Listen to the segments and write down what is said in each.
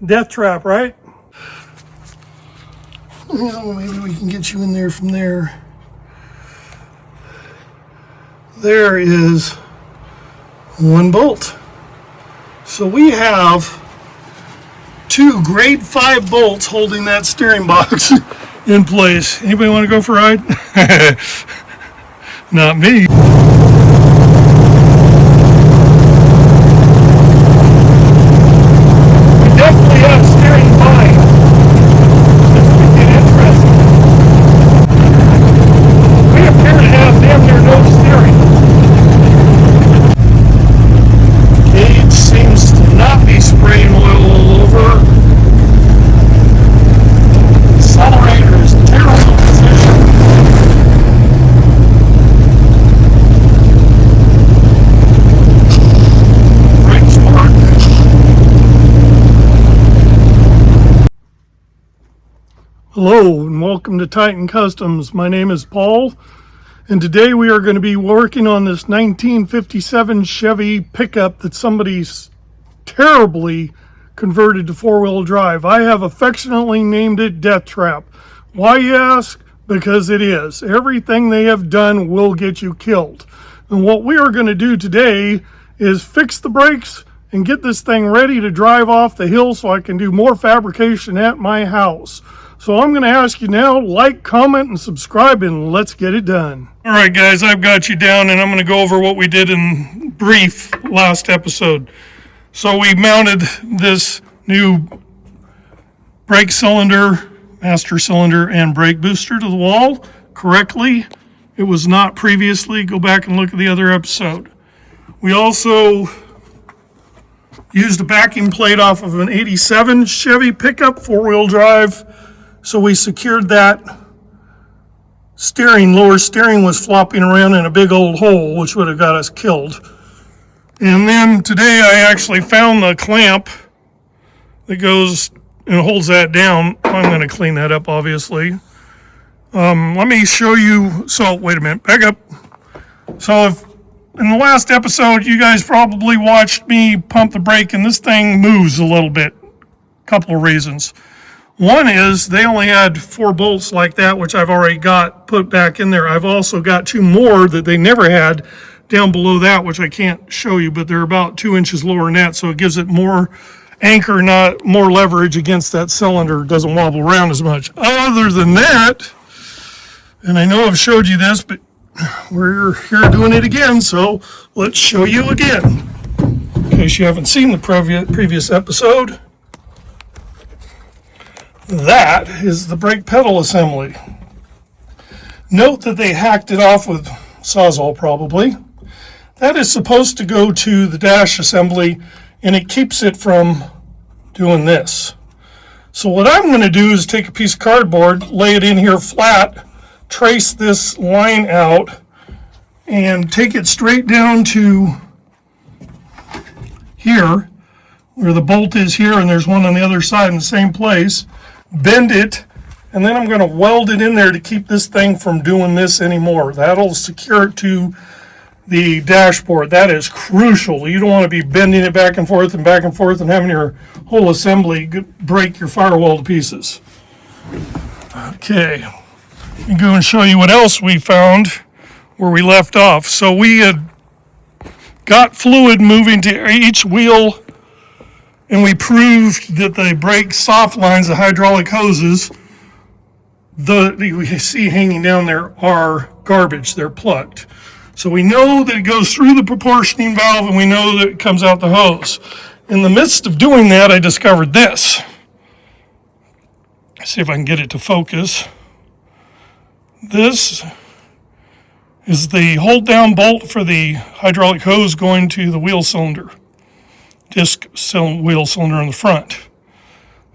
Death trap, right? Well, maybe we can get you in there from there. There is one bolt. So we have 2 grade 5 bolts holding that steering box in place. Anybody want to go for a ride? Not me. We definitely have steering fine. This could get interesting. We appear to have damn near no steering. Gauge seems to not be spraying oil all over. Accelerator is terrible position. Brakes work. Hello and welcome to Titan Customs. My name is Paul, and today we are going to be working on this 1957 Chevy pickup that somebody's terribly converted to 4-wheel drive. I have affectionately named it Death Trap. Why, you ask? Because it is. Everything they have done will get you killed. And what we are going to do today is fix the brakes and get this thing ready to drive off the hill so I can do more fabrication at my house. So I'm going to ask you now, like, comment, and subscribe, and let's get it done. All right, guys, I've got you down, and I'm going to go over what we did in brief last episode. So we mounted this new brake cylinder, master cylinder, and brake booster to the wall correctly. It was not previously. Go back and look at the other episode. We also used a backing plate off of an 87 Chevy pickup, 4-wheel drive. So we secured that. Lower steering was flopping around in a big old hole, which would have got us killed. And then today I actually found the clamp that goes and holds that down. I'm going to clean that up, obviously. Let me show you. So, wait a minute, back up. So if in the last episode, you guys probably watched me pump the brake, and this thing moves a little bit. Couple of reasons. One is they only had 4 bolts like that, which I've already got put back in there. I've also got 2 more that they never had down below that, which I can't show you, but they're about 2 inches lower than that, so it gives it more anchor, not more leverage against that cylinder. It doesn't wobble around as much. Other than that, and I know I've showed you this, but we're here doing it again, so let's show you again. In case you haven't seen the previous episode, that is the brake pedal assembly. Note that they hacked it off with Sawzall probably. That is supposed to go to the dash assembly, and it keeps it from doing this. So what I'm going to do is take a piece of cardboard, lay it in here flat, trace this line out, and take it straight down to here, where the bolt is here, and there's one on the other side in the same place. Bend it, and then I'm going to weld it in there to keep this thing from doing this anymore. That'll secure it to the dashboard. That is crucial. You don't want to be bending it back and forth and having your whole assembly break your firewall to pieces. Okay, let me go and show you what else we found where we left off. So we had got fluid moving to each wheel, and we proved that the brake soft lines, the hydraulic hoses, you see hanging down there are garbage. They're plugged. So we know that it goes through the proportioning valve, and we know that it comes out the hose. In the midst of doing that, I discovered this. Let's see if I can get it to focus. This is the hold down bolt for the hydraulic hose going to the wheel cylinder. Wheel cylinder in the front.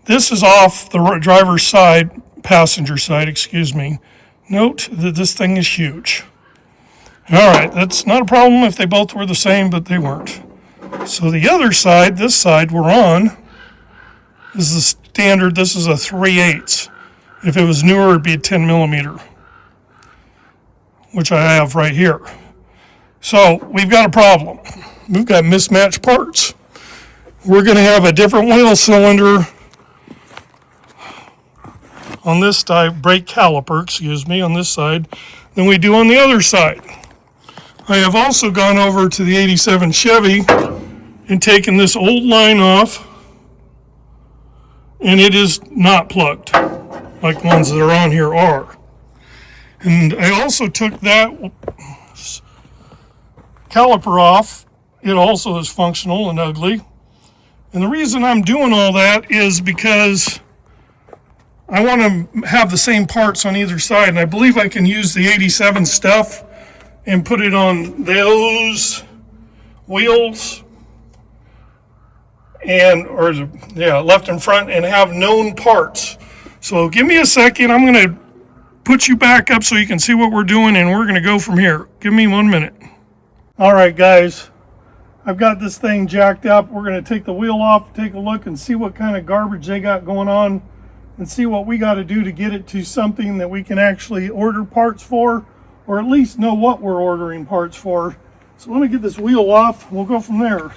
This is off the driver's side, passenger side, excuse me. Note that this thing is huge. All right, that's not a problem if they both were the same, but they weren't. So the other side, this side we're on, is the standard. This is a 3/8. If it was newer, it'd be a 10 millimeter, which I have right here. So we've got a problem. We've got mismatched parts. We're going to have a different wheel cylinder on this side, brake caliper, excuse me, on this side, than we do on the other side. I have also gone over to the 87 Chevy and taken this old line off, and it is not plugged like the ones that are on here are. And I also took that caliper off. It also is functional and ugly. And the reason I'm doing all that is because I want to have the same parts on either side, and I believe I can use the 87 stuff and put it on those wheels and left and front, and have known parts. So give me a second. I'm going to put you back up so you can see what we're doing, and we're going to go from here. Give me 1 minute. All right, guys. I've got this thing jacked up. We're going to take the wheel off, take a look, and see what kind of garbage they got going on, and see what we got to do to get it to something that we can actually order parts for, or at least know what we're ordering parts for. So let me get this wheel off. We'll go from there.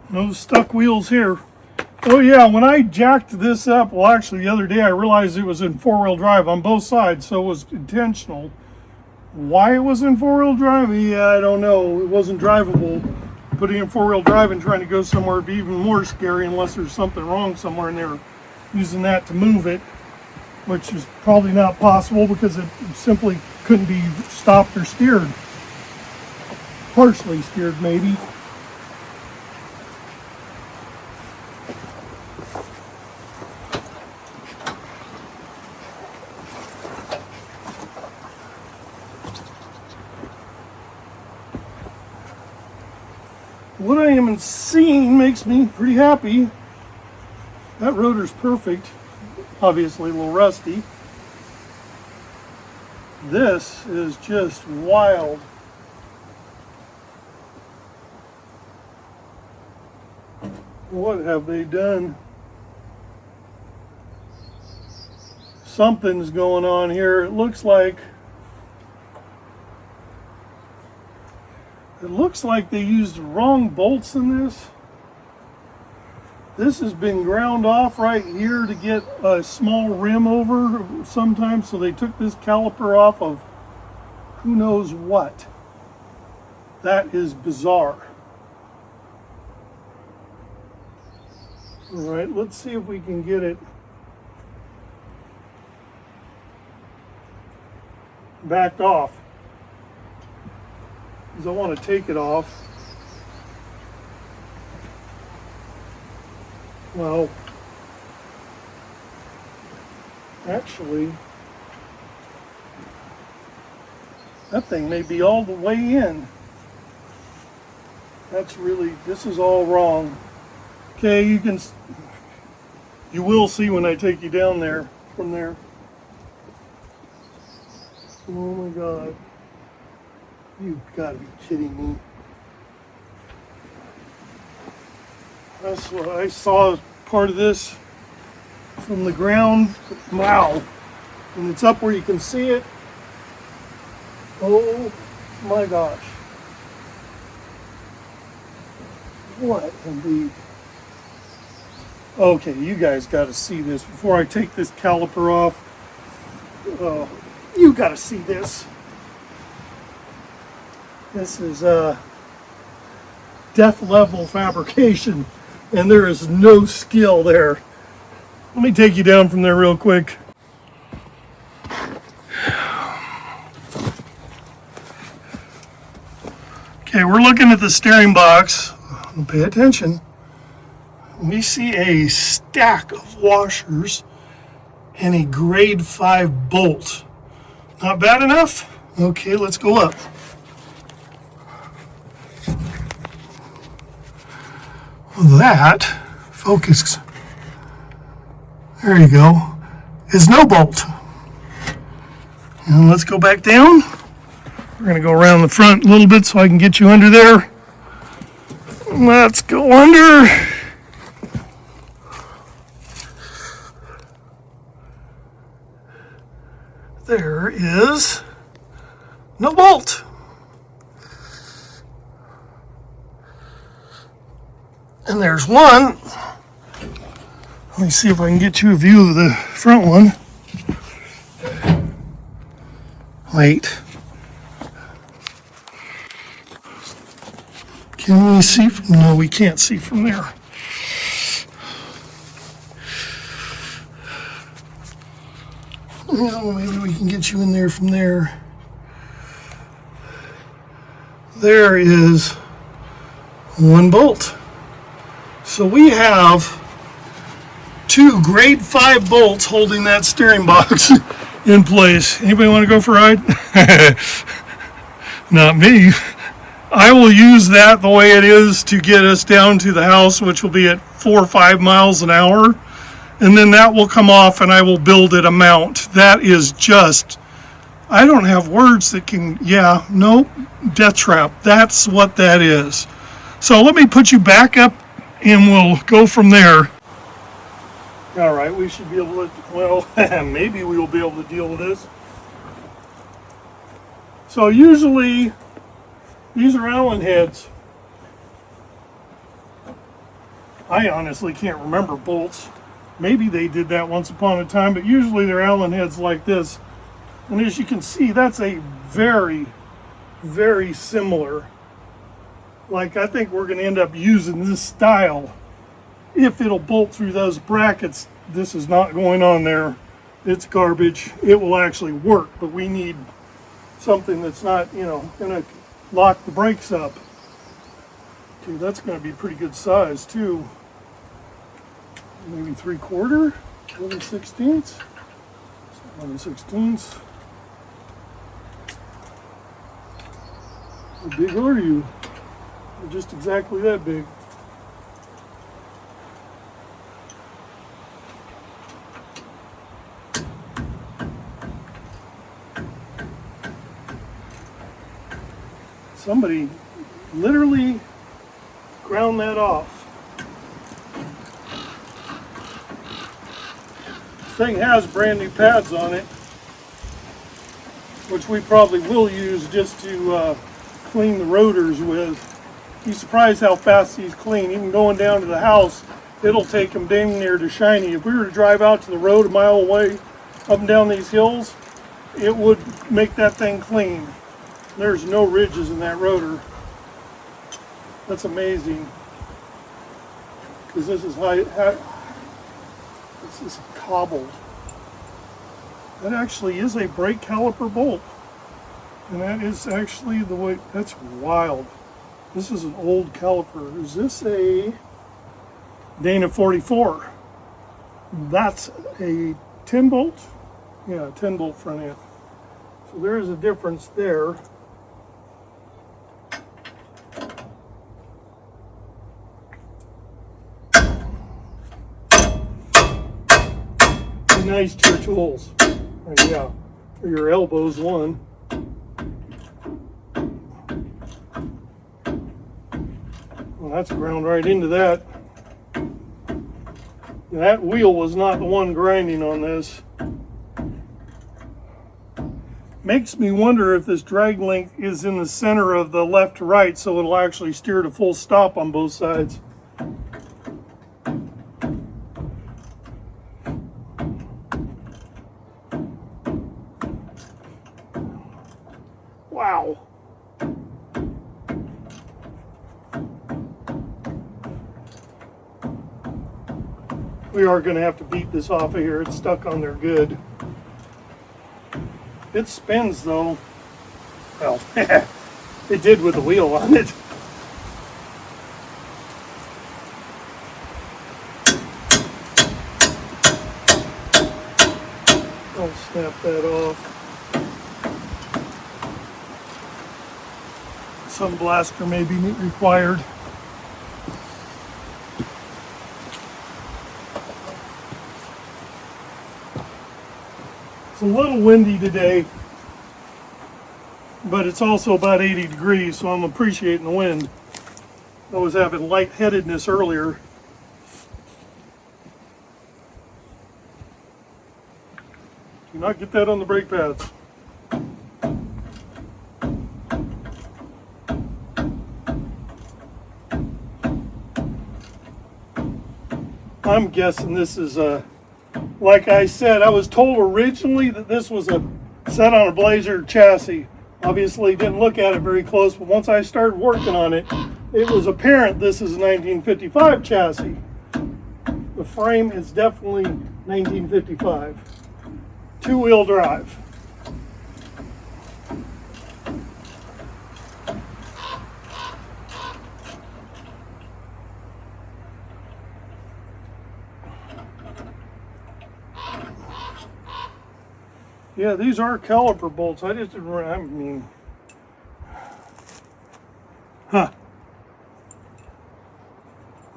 No stuck wheels here. Oh yeah, when I jacked this up, well actually the other day I realized it was in four-wheel drive on both sides, so it was intentional. Why it was in four-wheel drive? Yeah, I don't know. It wasn't drivable. Putting in four-wheel drive and trying to go somewhere would be even more scary unless there's something wrong somewhere and they're using that to move it, which is probably not possible because it simply couldn't be stopped or steered. Partially steered maybe. What I am seeing makes me pretty happy. That rotor's perfect. Obviously a little rusty. This is just wild. What have they done? Something's going on here. It looks like they used the wrong bolts in this. This has been ground off right here to get a small rim over sometimes, so they took this caliper off of who knows what. That is bizarre. All right, let's see if we can get it backed off, because I want to take it off. Well, actually, that thing may be all the way in. This is all wrong. Okay, you will see when I take you down there, from there. Oh my God. You've got to be kidding me. That's what I saw, part of this from the ground. Wow. And it's up where you can see it. Oh my gosh. What indeed? Okay, you guys got to see this before I take this caliper off. You got to see this. This is death level fabrication, and there is no skill there. Let me take you down from there real quick. Okay, we're looking at the steering box. Pay attention. We see a stack of washers and a grade 5 bolt. Not bad enough? Okay, let's go up. That, focus, there you go, is no bolt. And let's go back down. We're going to go around the front a little bit so I can get you under there. Let's go under. there is no bolt. And there's one. Let me see if I can get you a view of the front one. Wait. Can we see from, no, we can't see from there. Well, maybe we can get you in there from there. There is one bolt. So we have 2 grade 5 bolts holding that steering box in place. Anybody want to go for a ride? Not me. I will use that the way it is to get us down to the house, which will be at 4 or 5 miles an hour. And then that will come off and I will build it a mount. That is just, I don't have words that can, yeah, nope, death trap. That's what that is. So let me put you back up and we'll go from there. All right, we should be able to, well, maybe we will be able to deal with this. So usually, these are Allen heads. I honestly can't remember bolts. Maybe they did that once upon a time, but usually they're Allen heads like this. And as you can see, that's a very, very similar. Like, I think we're going to end up using this style. If it'll bolt through those brackets, this is not going on there. It's garbage. It will actually work, but we need something that's not, you know, going to lock the brakes up. Okay, that's going to be pretty good size too. Maybe 3/4, 11/16. 11/16. How big are you? You're just exactly that big. Somebody literally ground that off. This thing has brand new pads on it, which we probably will use just to clean the rotors with. You're surprised how fast these clean. Even going down to the house, it'll take them dang near to shiny. If we were to drive out to the road a mile away, up and down these hills, it would make that thing clean. There's no ridges in that rotor. That's amazing. Because this is this is cobbled. That actually is a brake caliper bolt. And that is actually the way, that's wild. This is an old caliper. Is this a Dana 44? That's a 10 bolt? Yeah, 10 bolt front end. So there is a difference there. Nice to your tools. Yeah, for your elbows, one. Well, that's ground right into that. That wheel was not the one grinding on this. Makes me wonder if this drag link is in the center of the left to right, so it'll actually steer to full stop on both sides. Wow. We are going to have to beat this off of here. It's stuck on there good. It spins though. Well, it did with the wheel on it. I'll snap that off. Some blaster may be required. It's a little windy today, but it's also about 80 degrees, so I'm appreciating the wind. I was having lightheadedness earlier. Do not get that on the brake pads. I'm guessing this is like I said, I was told originally that this was a set on a Blazer chassis. Obviously didn't look at it very close, but once I started working on it, it was apparent this is a 1955 chassis. The frame is definitely 1955. Two-wheel drive. Yeah, these are caliper bolts. I just didn't, I mean, been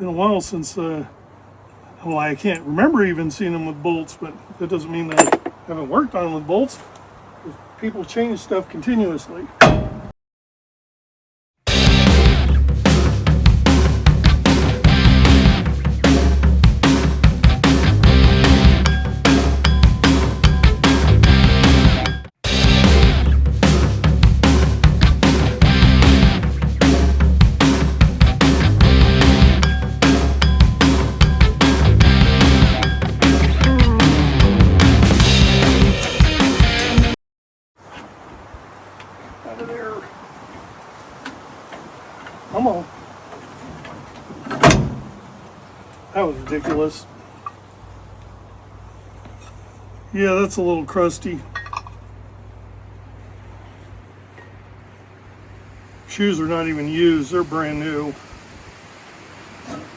a while since, well, I can't remember even seeing them with bolts, but that doesn't mean that I haven't worked on them with bolts. People change stuff continuously. Out of there. Come on. That was ridiculous. Yeah, that's a little crusty. Shoes are not even used, they're brand new.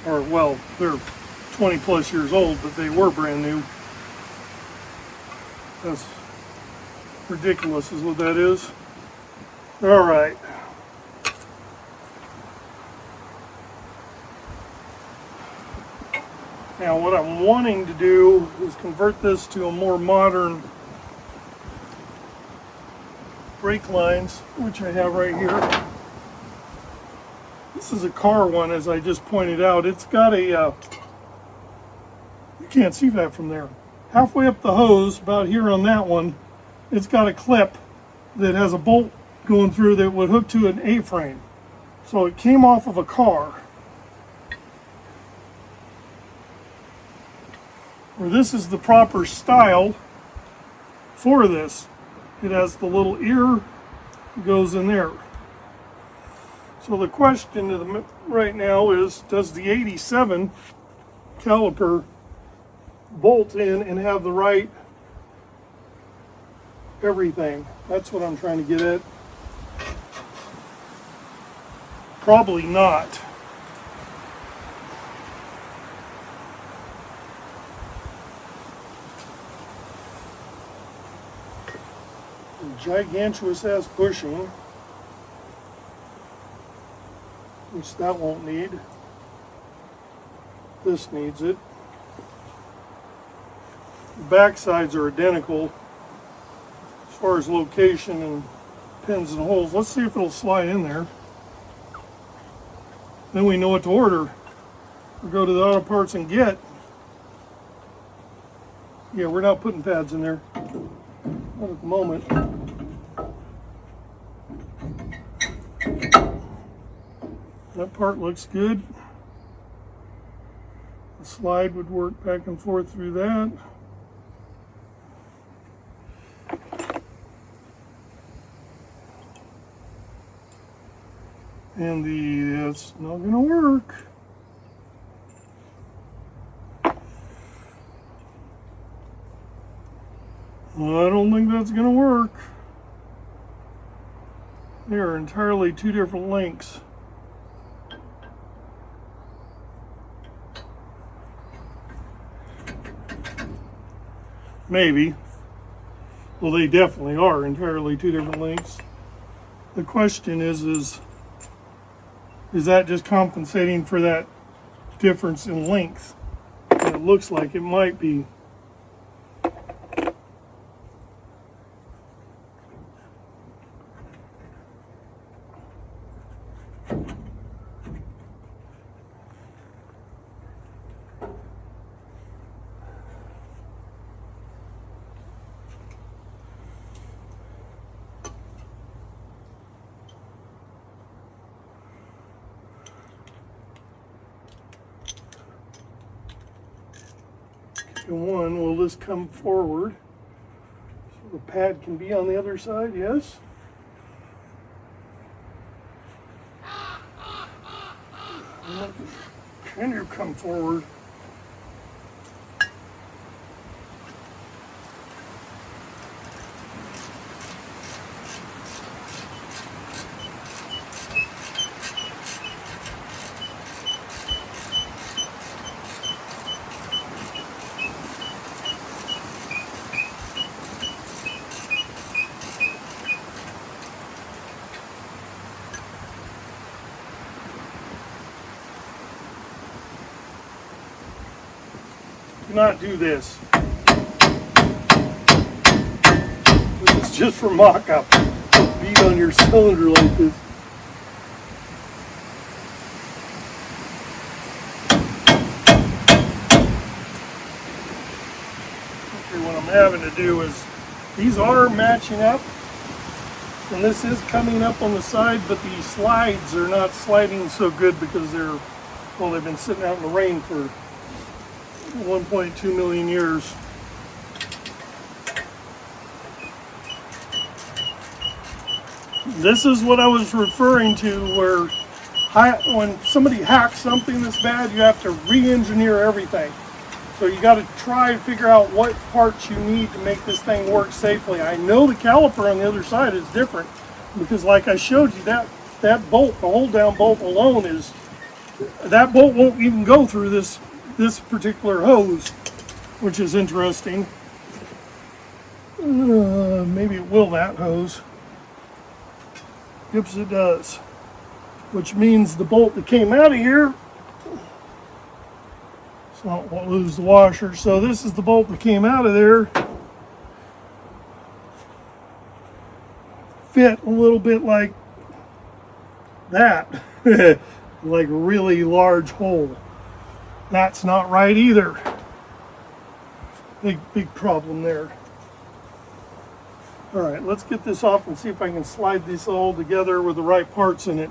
Or, well, they're 20 plus years old, but they were brand new. That's ridiculous is what that is. All right. Now what I'm wanting to do is convert this to a more modern brake lines, which I have right here. This is a car one, as I just pointed out. It's got a, you can't see that from there. Halfway up the hose, about here on that one, it's got a clip that has a bolt going through that would hook to an A-frame. So it came off of a car. Or this is the proper style for this. It has the little ear that goes in there. So the question right now is, does the 87 caliper bolt in and have the right everything? That's what I'm trying to get at. Probably not. Gigantuous ass bushing, which that won't need. This needs it. The back sides are identical as far as location and pins and holes. Let's see if it'll slide in there. Then we know what to order. We'll go to the auto parts and get. Yeah, we're not putting pads in there. Not at the moment. That part looks good. The slide would work back and forth through that. And that's not going to work. I don't think that's going to work. They are entirely two different links. Maybe. Well, they definitely are entirely two different links. The question is that just compensating for that difference in length? And it looks like it might be. And one, will this come forward so the pad can be on the other side? Yes. Can you come forward? Do not do this. This is just for mock-up. Beat on your cylinder like this. Okay, what I'm having to do is, these are matching up, and this is coming up on the side, but the slides are not sliding so good because they've been sitting out in the rain for 1.2 million years. This is what I was referring to, where when somebody hacks something this bad, you have to re-engineer everything. So you got to try and figure out what parts you need to make this thing work safely. I know the caliper on the other side is different because, like I showed you, that bolt, the hold down bolt alone that bolt won't even go through this particular hose, which is interesting. Maybe it will, that hose. Yep, it does. Which means the bolt that came out of here, so I won't lose the washer. So this is the bolt that came out of there. Fit a little bit like that. Like a really large hole. That's not right either. Big problem there. All right, let's get this off and see if I can slide this all together with the right parts in it.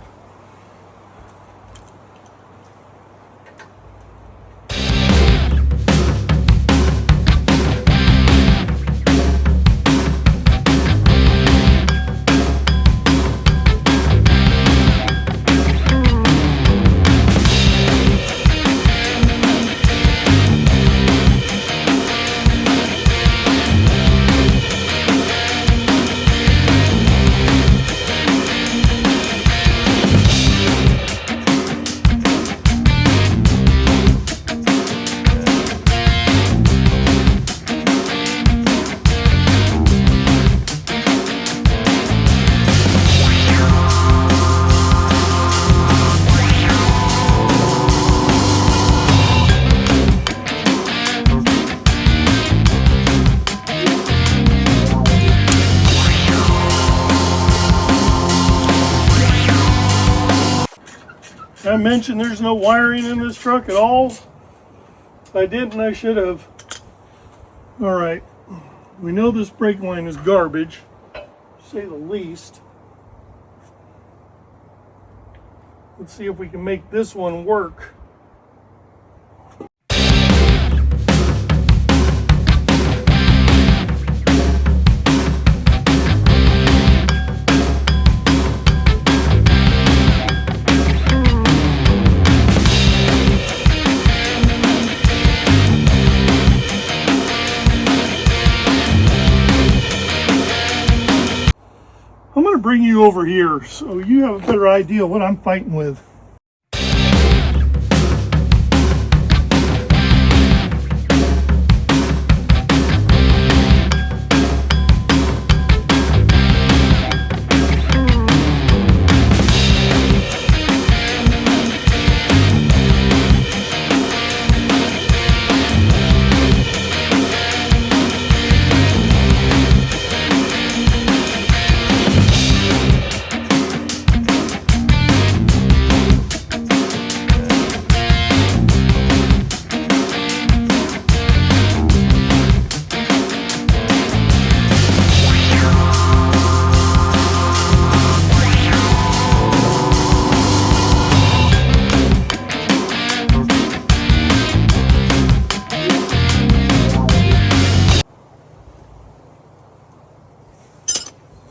I mentioned there's no wiring in this truck at all. If I didn't, I should have. All right, we know this brake line is garbage, to say the least. Let's see if we can make this one work. I'm going to bring you over here so you have a better idea what I'm fighting with.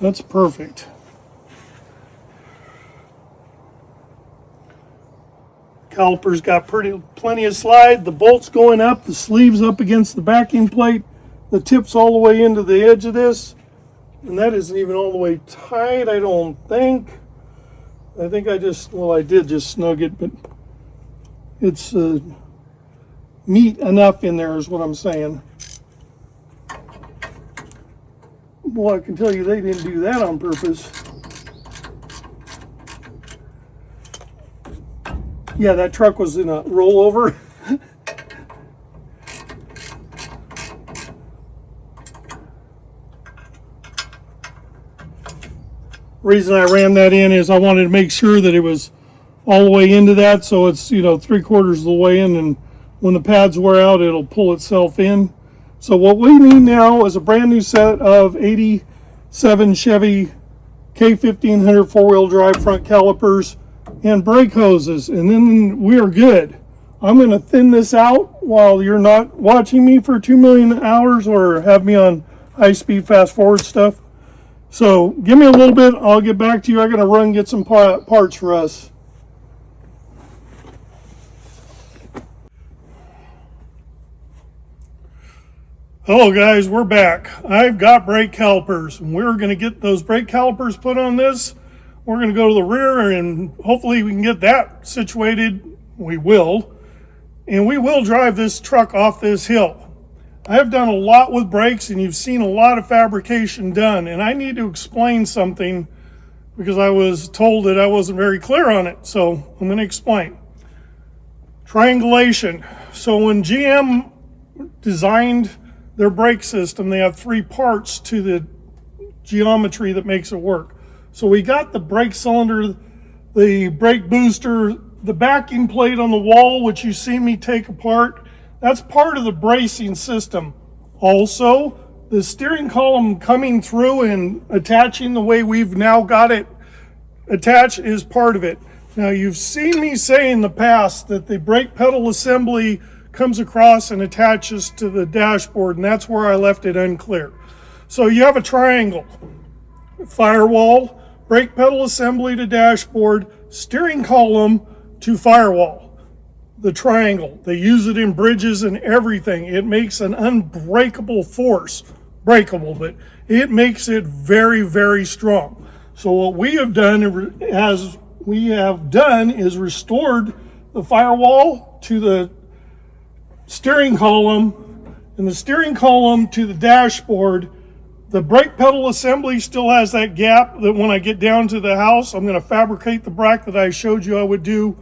That's perfect. Caliper's got plenty of slide. The bolt's going up, the sleeve's up against the backing plate. The tip's all the way into the edge of this. And that isn't even all the way tight, I don't think. I think I did just snug it, but it's neat enough in there is what I'm saying. Well, I can tell you they didn't do that on purpose. Yeah, that truck was in a rollover. Reason I ran that in is I wanted to make sure that it was all the way into that, so it's 3/4 of the way in, and when the pads wear out it'll pull itself in. So what we need now is a brand new set of 87 Chevy K1500 4-wheel drive front calipers and brake hoses, and then we are good. I'm going to thin this out while you're not watching me for 2 million hours or have me on high speed fast forward stuff. So give me a little bit, I'll get back to you. I'm going to run and get some parts for us. Hello guys, we're back. I've got brake calipers, and we're going to get those brake calipers put on this. We're going to go to the rear, and hopefully we can get that situated. We will. And we will drive this truck off this hill. I have done a lot with brakes, and you've seen a lot of fabrication done, and I need to explain something because I was told that I wasn't very clear on it, so I'm going to explain. Triangulation. So when GM designed their brake system, they have 3 parts to the geometry that makes it work. So we got the brake cylinder, the brake booster, the backing plate on the wall, which you see me take apart. That's part of the bracing system. Also, the steering column coming through and attaching the way we've now got it attached is part of it. Now, you've seen me say in the past that the brake pedal assembly comes across and attaches to the dashboard, and that's where I left it unclear. So you have a triangle, firewall, brake pedal assembly to dashboard, steering column to firewall. The triangle, they use it in bridges and everything. It makes an unbreakable force, breakable, but it makes it very, very strong. So what we have done is restored the firewall to the steering column and the steering column to the dashboard. The brake pedal assembly still has that gap that when I get down to the house, I'm going to fabricate the bracket that I showed you I would do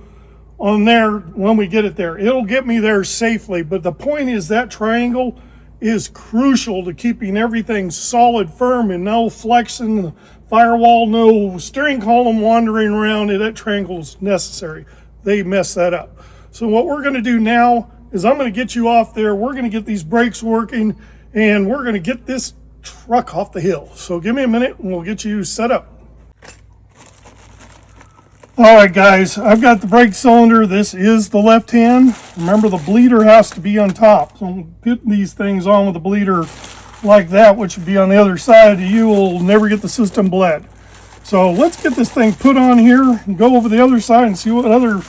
on there when we get it there. It'll get me there safely, but the point is that triangle is crucial to keeping everything solid, firm, and no flexing the firewall, no steering column wandering around. That triangle is necessary. They mess that up. So what we're going to do now is I'm going to get you off there. We're going to get these brakes working, and we're going to get this truck off the hill. So give me a minute and we'll get you set up. All right, guys, I've got the brake cylinder. This is the left hand. Remember, the bleeder has to be on top. So I'm putting these things on with the bleeder like that, which would be on the other side. You will never get the system bled. So let's get this thing put on here and go over the other side and see what other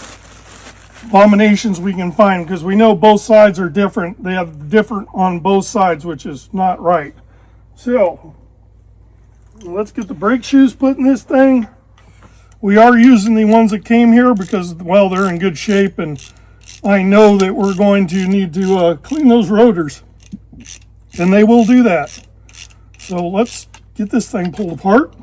abominations we can find, because we know both sides are different. They have different on both sides, which is not right. So let's get the brake shoes put in this thing. We are using the ones that came here because, well, they're in good shape, and I know that we're going to need to clean those rotors, and they will do that. So let's get this thing pulled apart.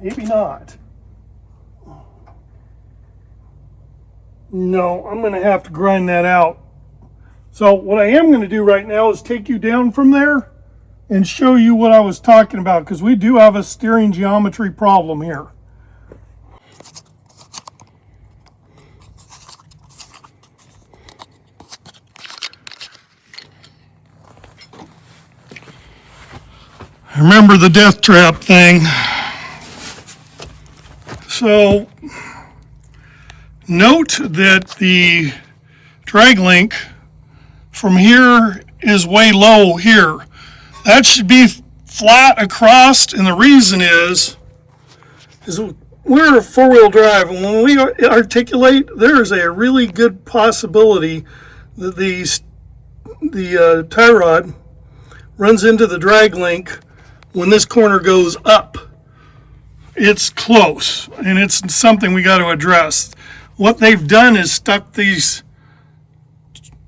Maybe not. No, I'm going to have to grind that out. So what I am going to do right now is take you down from there and show you what I was talking about, because we do have a steering geometry problem here. Remember the death trap thing. So note that the drag link from here is way low here. That should be flat across, and the reason is we're a four-wheel drive, and when we articulate, there is a really good possibility that the tie rod runs into the drag link when this corner goes up. It's close, and it's something we got to address. What they've done is stuck these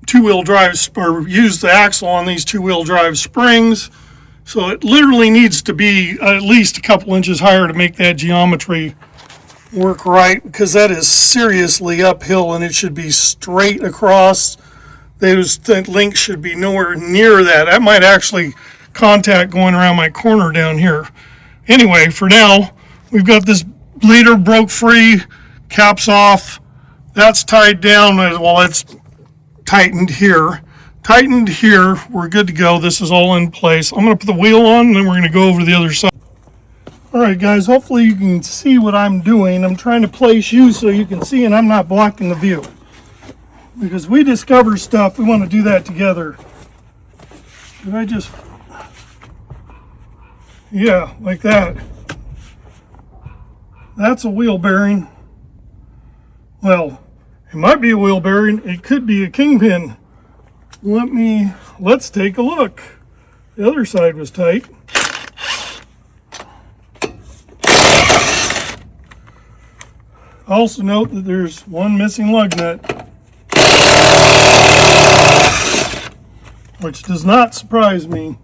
two-wheel drives, or used the axle on these two-wheel drive springs, so it literally needs to be at least a couple inches higher to make that geometry work right, because that is seriously uphill and it should be straight across. That link should be nowhere near that. That might actually contact going around my corner down here. Anyway, for now, we've got this bleeder broke free, caps off, that's tied down. Well, it's tightened here. We're good to go. This is all in place. I'm going to put the wheel on, and then we're going to go over to the other side. All right, guys, hopefully you can see what I'm doing. I'm trying to place you so you can see, and I'm not blocking the view. Because we discover stuff, we want to do that together. Did I just... Yeah, like that. That's a wheel bearing. Well, it might be a wheel bearing. It could be a kingpin. Let's take a look. The other side was tight. Also note that there's one missing lug nut, which does not surprise me.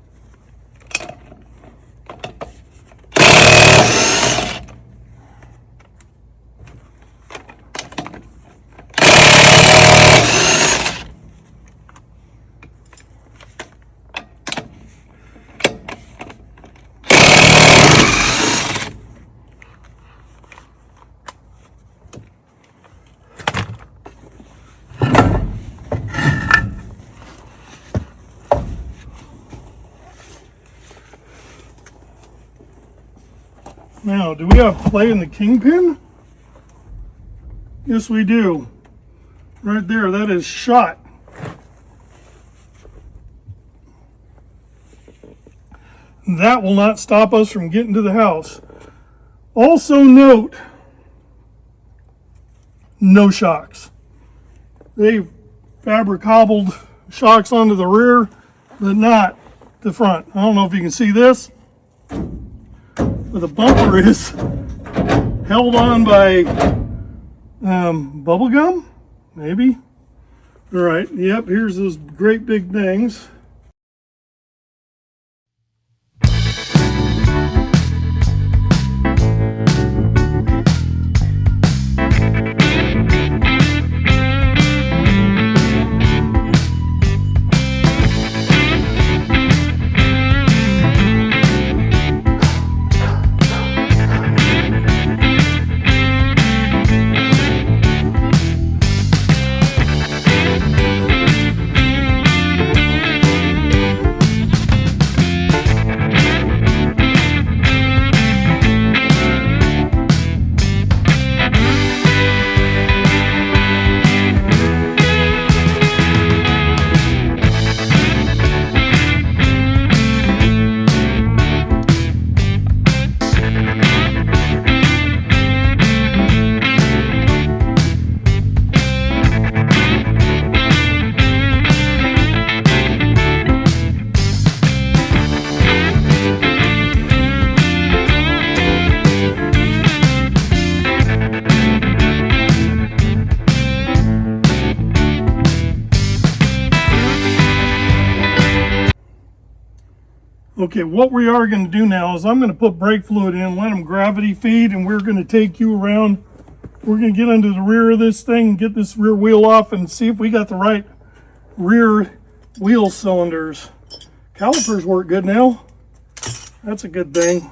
Now, do we have play in the kingpin? Yes, we do. Right there, that is shot. That will not stop us from getting to the house. Also note, no shocks. They've fabric hobbled shocks onto the rear, but not the front. I don't know if you can see this, but the bumper is held on by bubble gum, maybe. All right, yep, here's those great big things. Okay, what we are going to do now is I'm going to put brake fluid in, let them gravity feed, and we're going to take you around. We're going to get under the rear of this thing and get this rear wheel off and see if we got the right rear wheel cylinders. Calipers work good now. That's a good thing.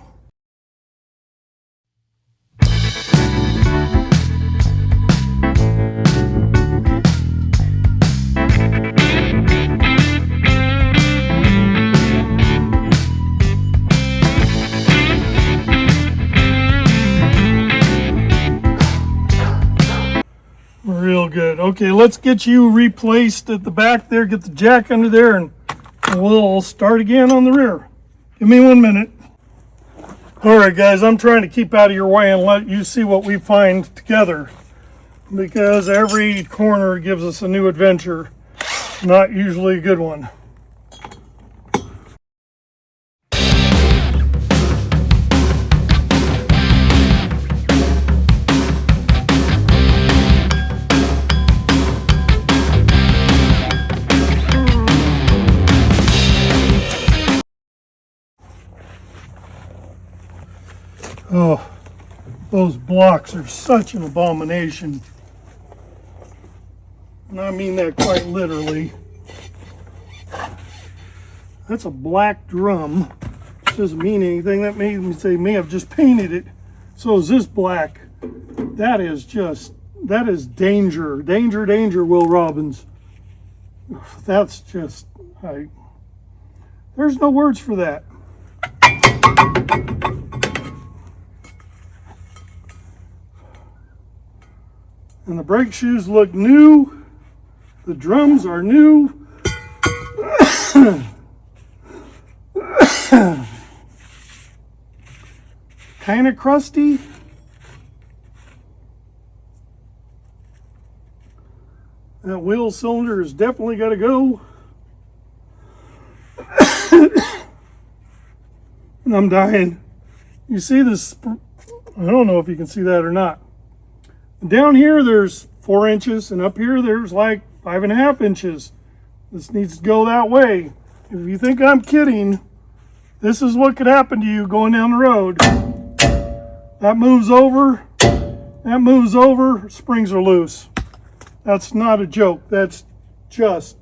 Real good. Okay, let's get you replaced at the back there. Get the jack under there, and we'll start again on the rear. Give me 1 minute. All right, guys, I'm trying to keep out of your way and let you see what we find together, because every corner gives us a new adventure, not usually a good one. Oh, those blocks are such an abomination. And I mean that quite literally. That's a black drum. It doesn't mean anything. That made me say may have just painted it. So is this black. That is danger. Danger, danger, Will Robbins. That's just, there's no words for that. And the brake shoes look new. The drums are new. Kind of crusty. That wheel cylinder has definitely got to go. And I'm dying. You see this? I don't know if you can see that or not. Down here there's 4 inches, and up here there's like 5.5 inches. This needs to go that way. If you think I'm kidding, this is what could happen to you going down the road. That moves over, springs are loose. That's not a joke. That's just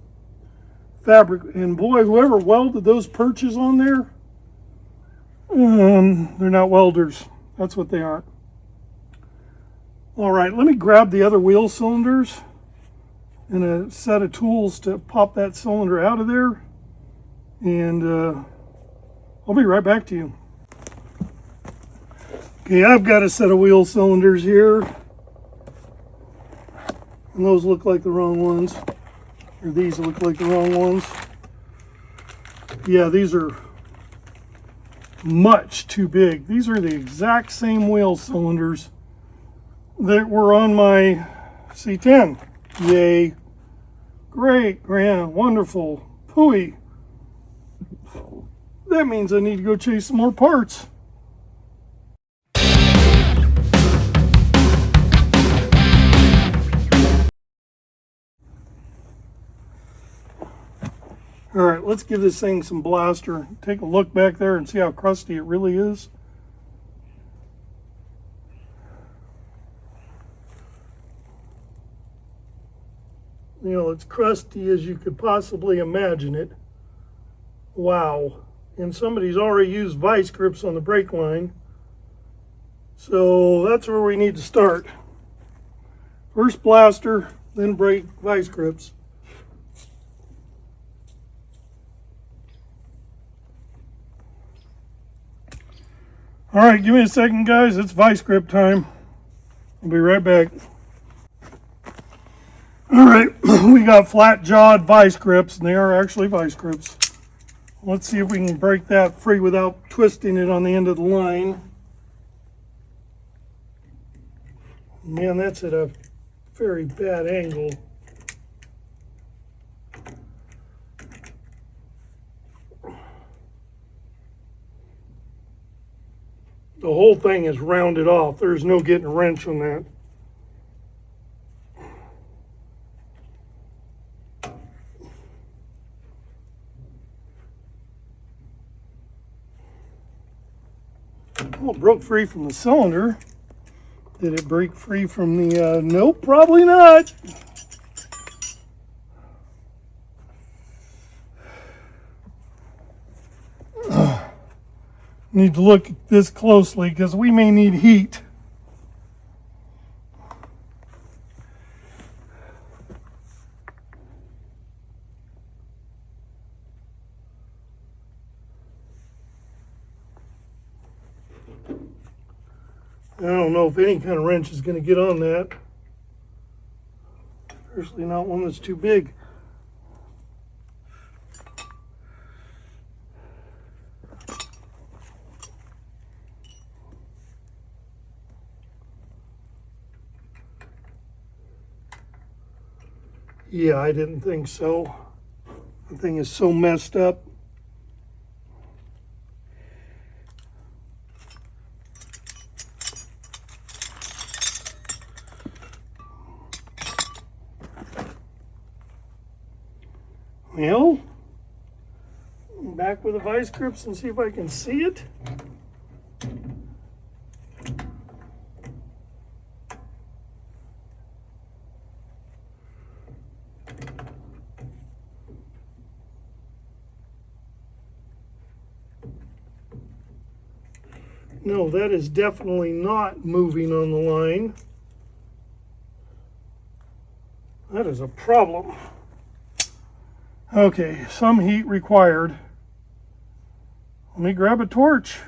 fabric. And boy, whoever welded those perches on there, they're not welders. That's what they aren't. All right, let me grab the other wheel cylinders and a set of tools to pop that cylinder out of there. And I'll be right back to you. Okay, I've got a set of wheel cylinders here. And those look like the wrong ones. Or these look like the wrong ones. Yeah, these are much too big. These are the exact same wheel cylinders that were on my C10. Yay. Great, grand, wonderful, pooey. That means I need to go chase some more parts. All right, let's give this thing some blaster. Take a look back there and see how crusty it really is. You know, it's crusty as you could possibly imagine it. Wow. And somebody's already used vice grips on the brake line. So that's where we need to start. First blaster, then brake vice grips. All right, give me a second, guys. It's vice grip time. I'll be right back. All right, we got flat-jawed vice grips, and they are actually vice grips. Let's see if we can break that free without twisting it on the end of the line. Man, that's at a very bad angle. The whole thing is rounded off. There's no getting a wrench on that. Well, it broke free from the cylinder. Did it break free from the, nope, probably not. Need to look at this closely because we may need heat. I don't know if any kind of wrench is going to get on that. Especially not one that's too big. Yeah, I didn't think so. The thing is so messed up. Well, back with the vice grips and see if I can see it. No, that is definitely not moving on the line. That is a problem. Okay, some heat required. Let me grab a torch.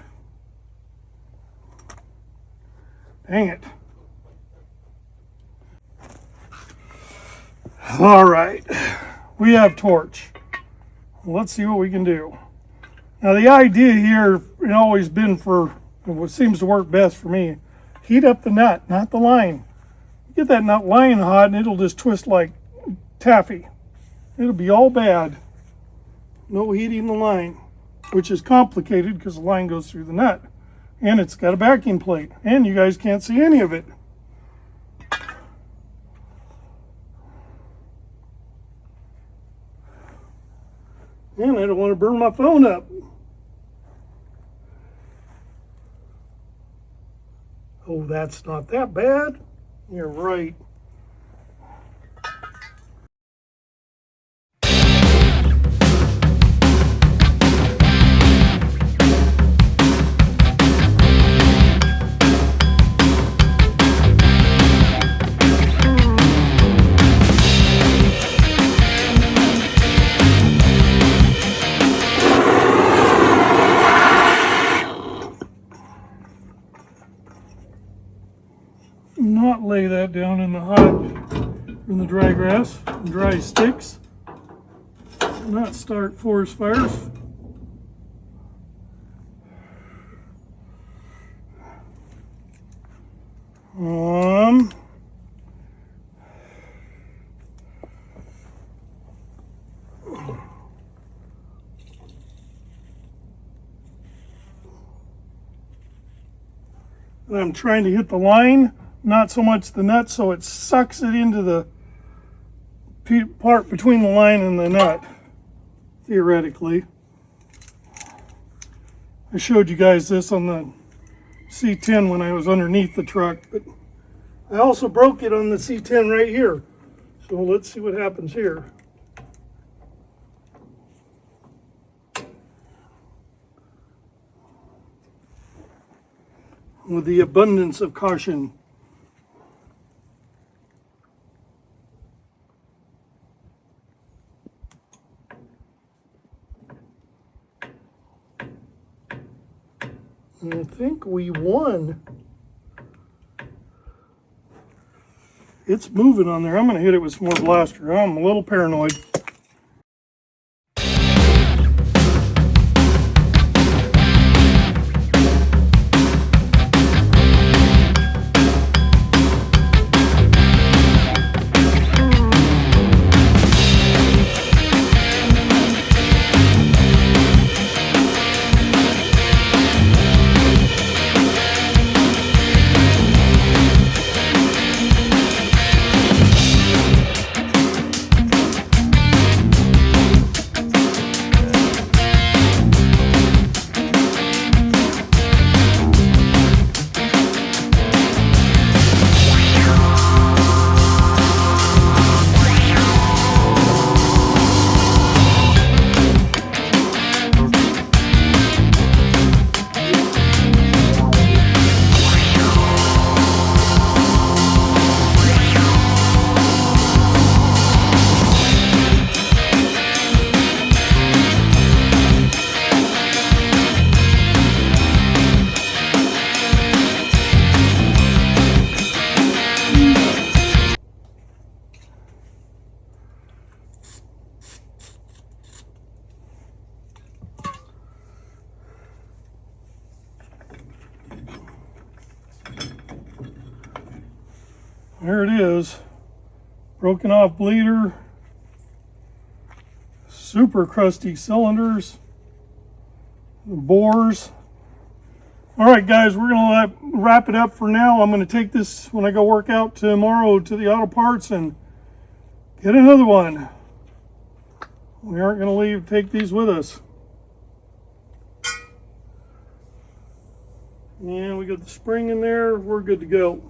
Dang it. All right, we have torch. Let's see what we can do. Now the idea here has always been for what seems to work best for me. Heat up the nut, not the line. Get that nut line hot and it'll just twist like taffy. It'll be all bad. No heating the line, which is complicated because the line goes through the nut. And it's got a backing plate. And you guys can't see any of it. And I don't want to burn my phone up. Oh, that's not that bad. You're right. Not lay that down in the hot, in the dry grass, dry sticks. Not start forest fires. And I'm trying to hit the line, not so much the nut, so it sucks it into the part between the line and the nut, theoretically. I showed you guys this on the C10 when I was underneath the truck, but I also broke it on the C10 right here. So let's see what happens here. With the abundance of caution. And I think we won. It's moving on there. I'm going to hit it with some more blaster. I'm a little paranoid. There it is. Broken off bleeder. Super crusty cylinders. Bores. All right, guys, we're going to wrap it up for now. I'm going to take this when I go work out tomorrow to the auto parts and get another one. We aren't going to take these with us. And we got the spring in there. We're good to go.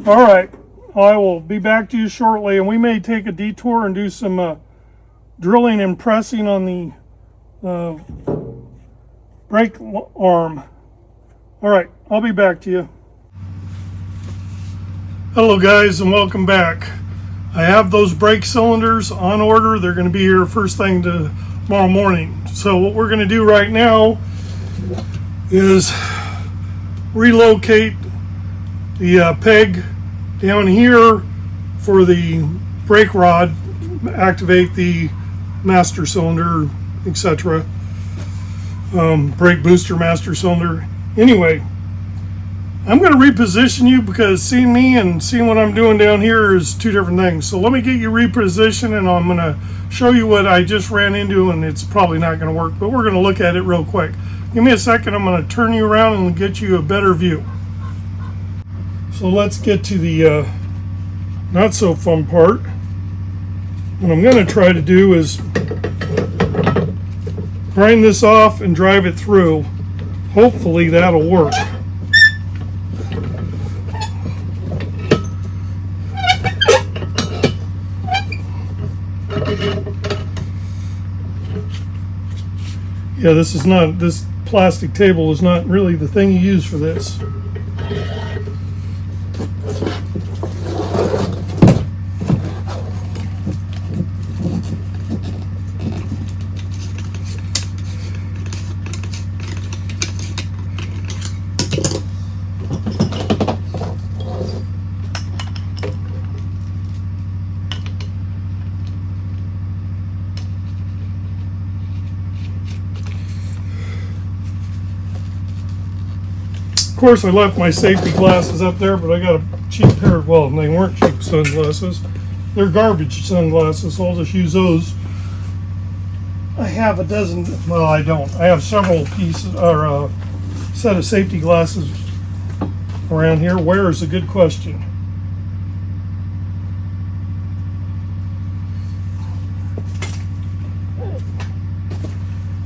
All right, I will be back to you shortly, and we may take a detour and do some drilling and pressing on the brake arm. All right, I'll be back to you. Hello guys, and welcome back. I have those brake cylinders on order. They're going to be here first thing tomorrow morning. So what we're going to do right now is relocate the peg down here for the brake rod, activate the master cylinder, etc. Brake booster, master cylinder. Anyway, I'm going to reposition you because seeing me and seeing what I'm doing down here is two different things. So let me get you repositioned, and I'm going to show you what I just ran into, and it's probably not going to work, but we're going to look at it real quick. Give me a second. I'm going to turn you around and get you a better view. So let's get to the not so fun part. What I'm going to try to do is grind this off and drive it through. Hopefully that'll work. Yeah, this plastic table is not really the thing you use for this. Of course, I left my safety glasses up there, but I got a cheap pair of, well, they weren't cheap sunglasses. They're garbage sunglasses, so I'll just use those. I have a dozen, well, I don't. I have several pieces, or a set of safety glasses around here. Where is a good question.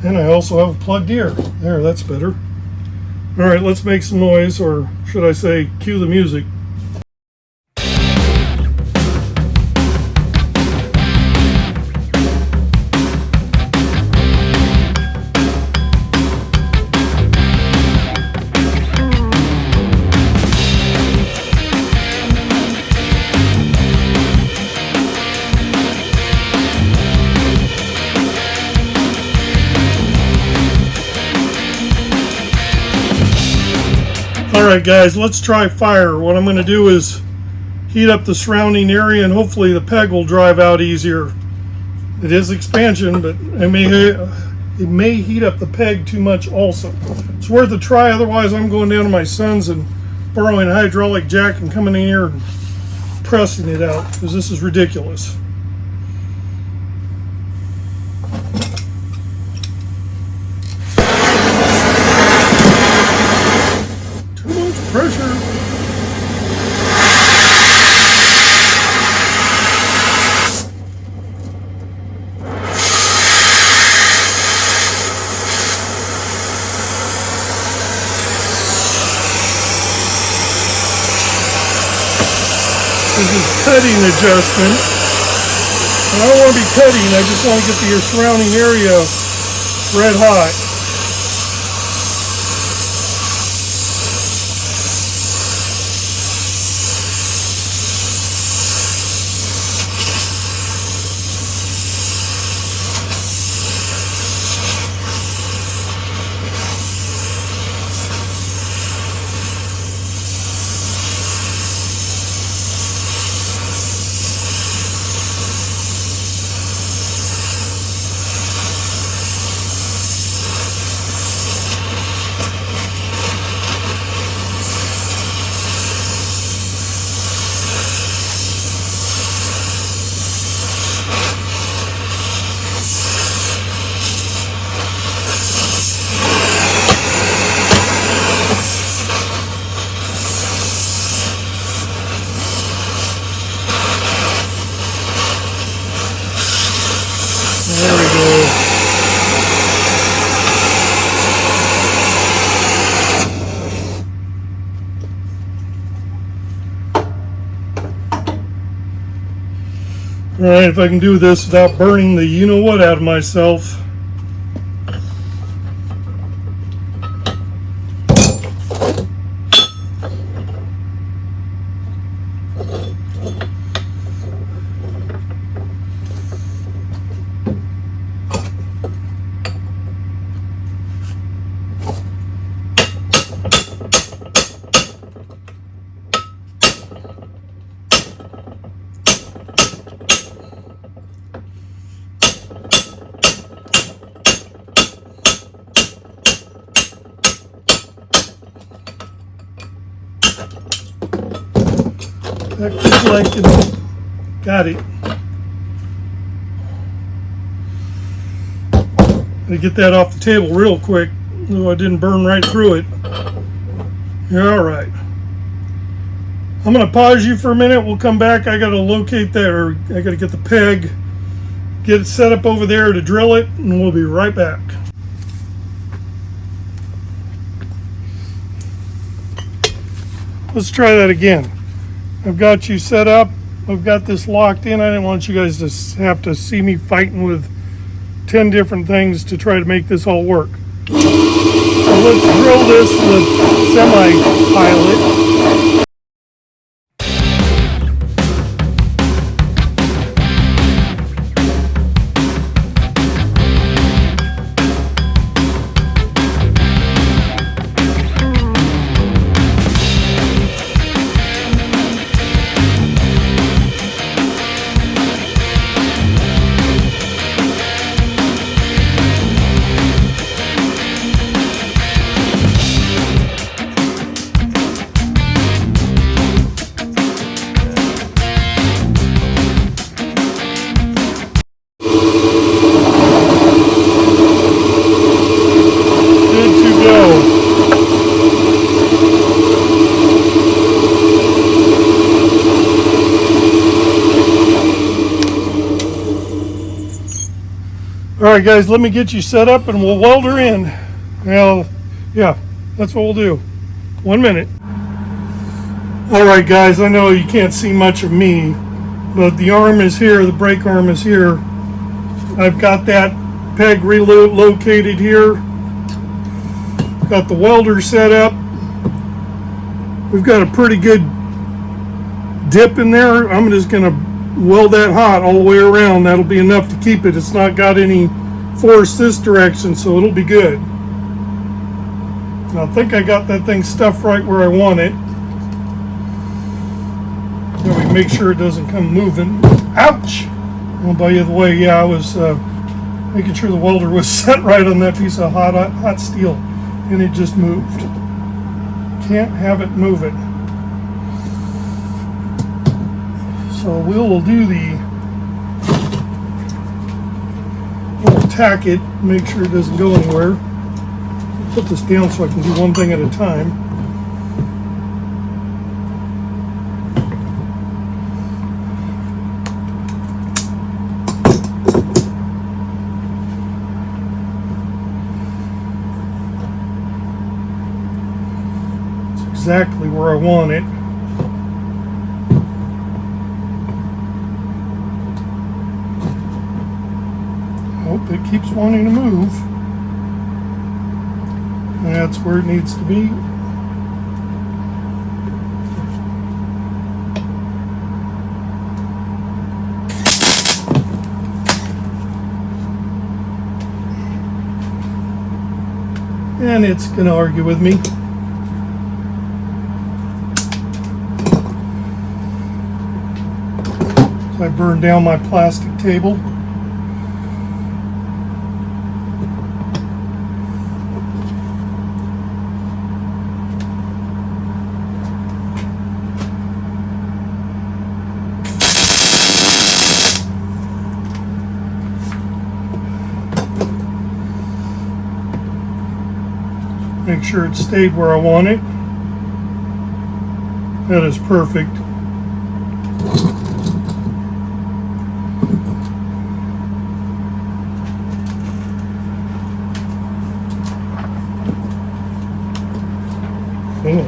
And I also have a plugged ear. There, that's better. All right, let's make some noise, or should I say, cue the music. Alright guys, let's try fire. What I'm going to do is heat up the surrounding area, and hopefully the peg will drive out easier. It is expansion, but it may heat up the peg too much also. It's worth a try, otherwise I'm going down to my son's and borrowing a hydraulic jack and coming in here and pressing it out, because this is ridiculous. Pressure. This is cutting adjustment. I don't want to be cutting, I just want to get your surrounding area red hot. All right, if I can do this without burning the you-know-what out of myself. That looks like it. Got it. Gotta get that off the table real quick, though I didn't burn right through it. You're all right. I'm gonna pause you for a minute. We'll come back. I gotta locate that, or I gotta get the peg, get it set up over there to drill it, and we'll be right back. Let's try that again. I've got you set up. I've got this locked in. I didn't want you guys to have to see me fighting with 10 different things to try to make this all work. So let's drill this with semi-pilot. All right, guys, let me get you set up and we'll weld her in. Well, yeah, that's what we'll do. 1 minute. All right, guys, I know you can't see much of me, but the arm is here, the brake arm is here. I've got that peg relocated here. Got the welder set up. We've got a pretty good dip in there. I'm just gonna weld that hot all the way around. That'll be enough to keep it. It's not got any force this direction, so it'll be good. And I think I got that thing stuffed right where I want it. Now we can make sure it doesn't come moving. Ouch! Oh, by the way, yeah, I was making sure the welder was set right on that piece of hot steel, and it just moved. Can't have it moving. So we'll do we'll tack it, make sure it doesn't go anywhere. Put this down so I can do one thing at a time. It's exactly where I want it. Hope it keeps wanting to move. That's where it needs to be. And it's going to argue with me. So I burned down my plastic table. Make sure it stayed where I want it. That is perfect. Cool.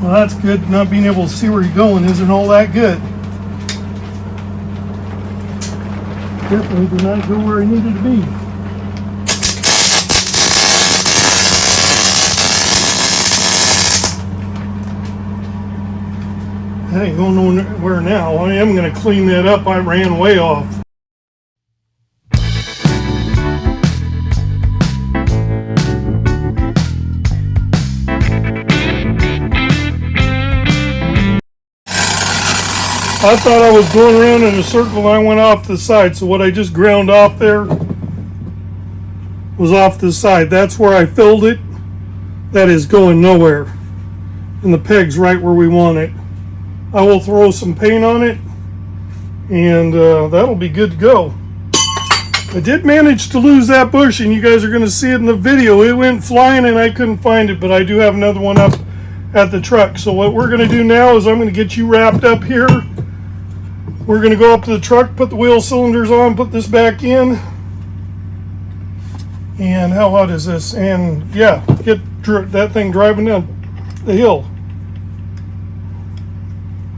Well, that's good. Not being able to see where you're going isn't all that good. Definitely did not go where I needed to be. That ain't going nowhere now. I am going to clean that up. I ran way off. I thought I was going around in a circle and I went off the side. So what I just ground off there was off the side. That's where I filled it. That is going nowhere. And the peg's right where we want it. I will throw some paint on it and that'll be good to go. I did manage to lose that bushing. You guys are going to see it in the video. It went flying and I couldn't find it, but I do have another one up at the truck. So what we're going to do now is I'm going to get you wrapped up here. We're going to go up to the truck, put the wheel cylinders on, put this back in. And how hot is this? And yeah, get that thing driving down the hill.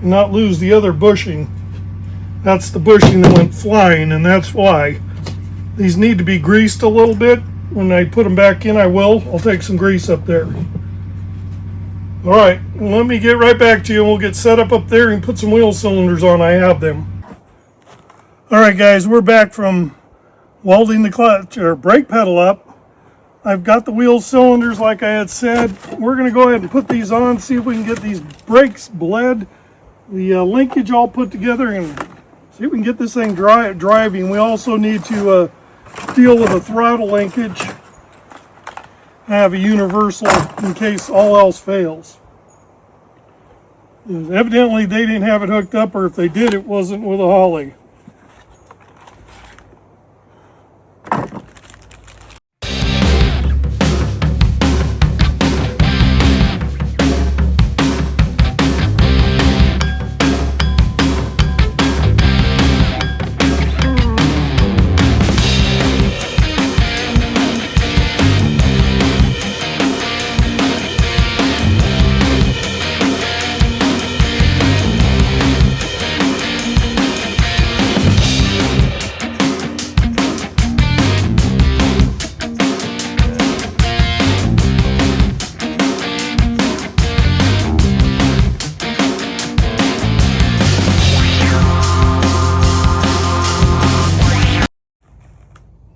And not lose the other bushing. That's the bushing that went flying, and that's why. These need to be greased a little bit. When I put them back in, I will. I'll take some grease up there. All right, let me get right back to you, and we'll get set up there and put some wheel cylinders on. I have them. All right, guys, we're back from welding the clutch or brake pedal up. I've got the wheel cylinders like I had said. We're going to go ahead and put these on, see if we can get these brakes bled, the linkage all put together, and see if we can get this thing driving. We also need to deal with a throttle linkage. Have a universal in case all else fails. Evidently they didn't have it hooked up, or if they did, it wasn't with a Holly.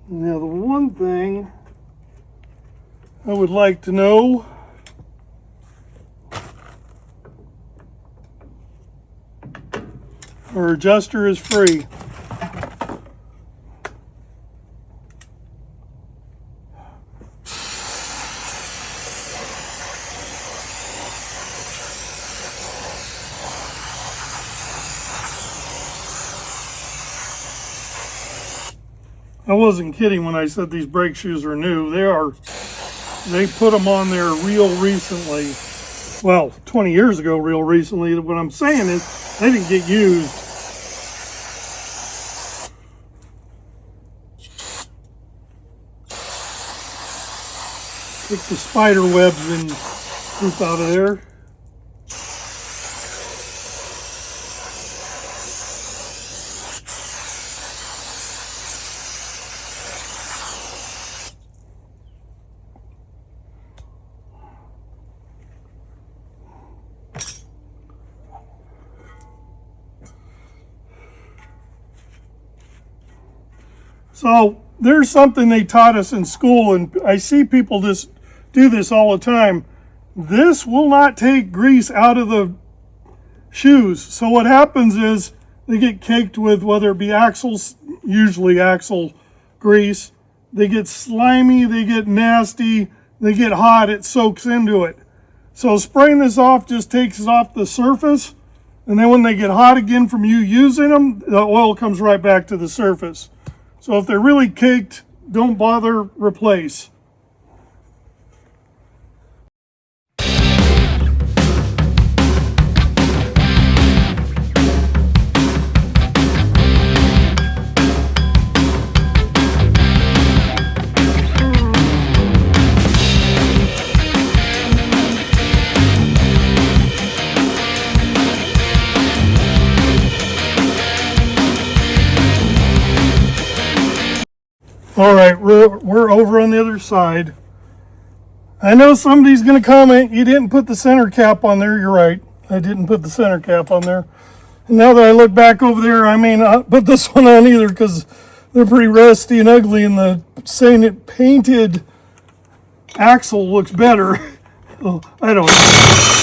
Now the one thing I would like to know our adjuster is free. I wasn't kidding when I said these brake shoes are new. They put them on there real recently. Well, 20 years ago, real recently. What I'm saying is they didn't get used. Take the spider webs and poop out of there. So there's something they taught us in school, and I see people do this all the time. This will not take grease out of the shoes. So what happens is they get caked with, whether it be axles, usually axle grease. They get slimy, they get nasty, they get hot, it soaks into it. So spraying this off just takes it off the surface, and then when they get hot again from you using them, the oil comes right back to the surface. So if they're really caked, don't bother, replace. All right, we're over on the other side. I know somebody's going to comment, you didn't put the center cap on there. You're right. I didn't put the center cap on there. And now that I look back over there, I may not put this one on either because they're pretty rusty and ugly, and the saying it painted axle looks better. Oh, I don't know.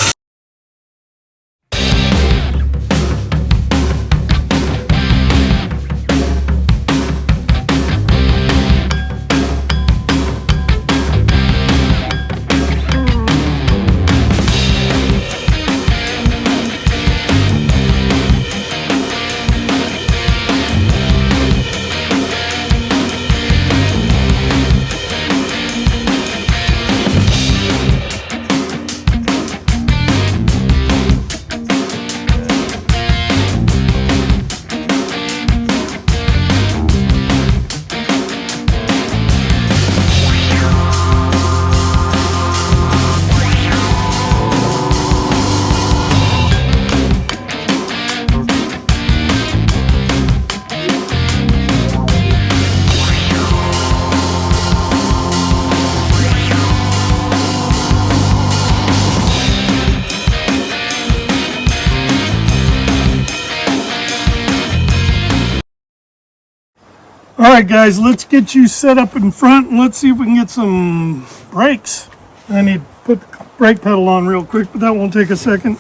All right, guys, let's get you set up in front and let's see if we can get some brakes. I need to put the brake pedal on real quick, but that won't take a second.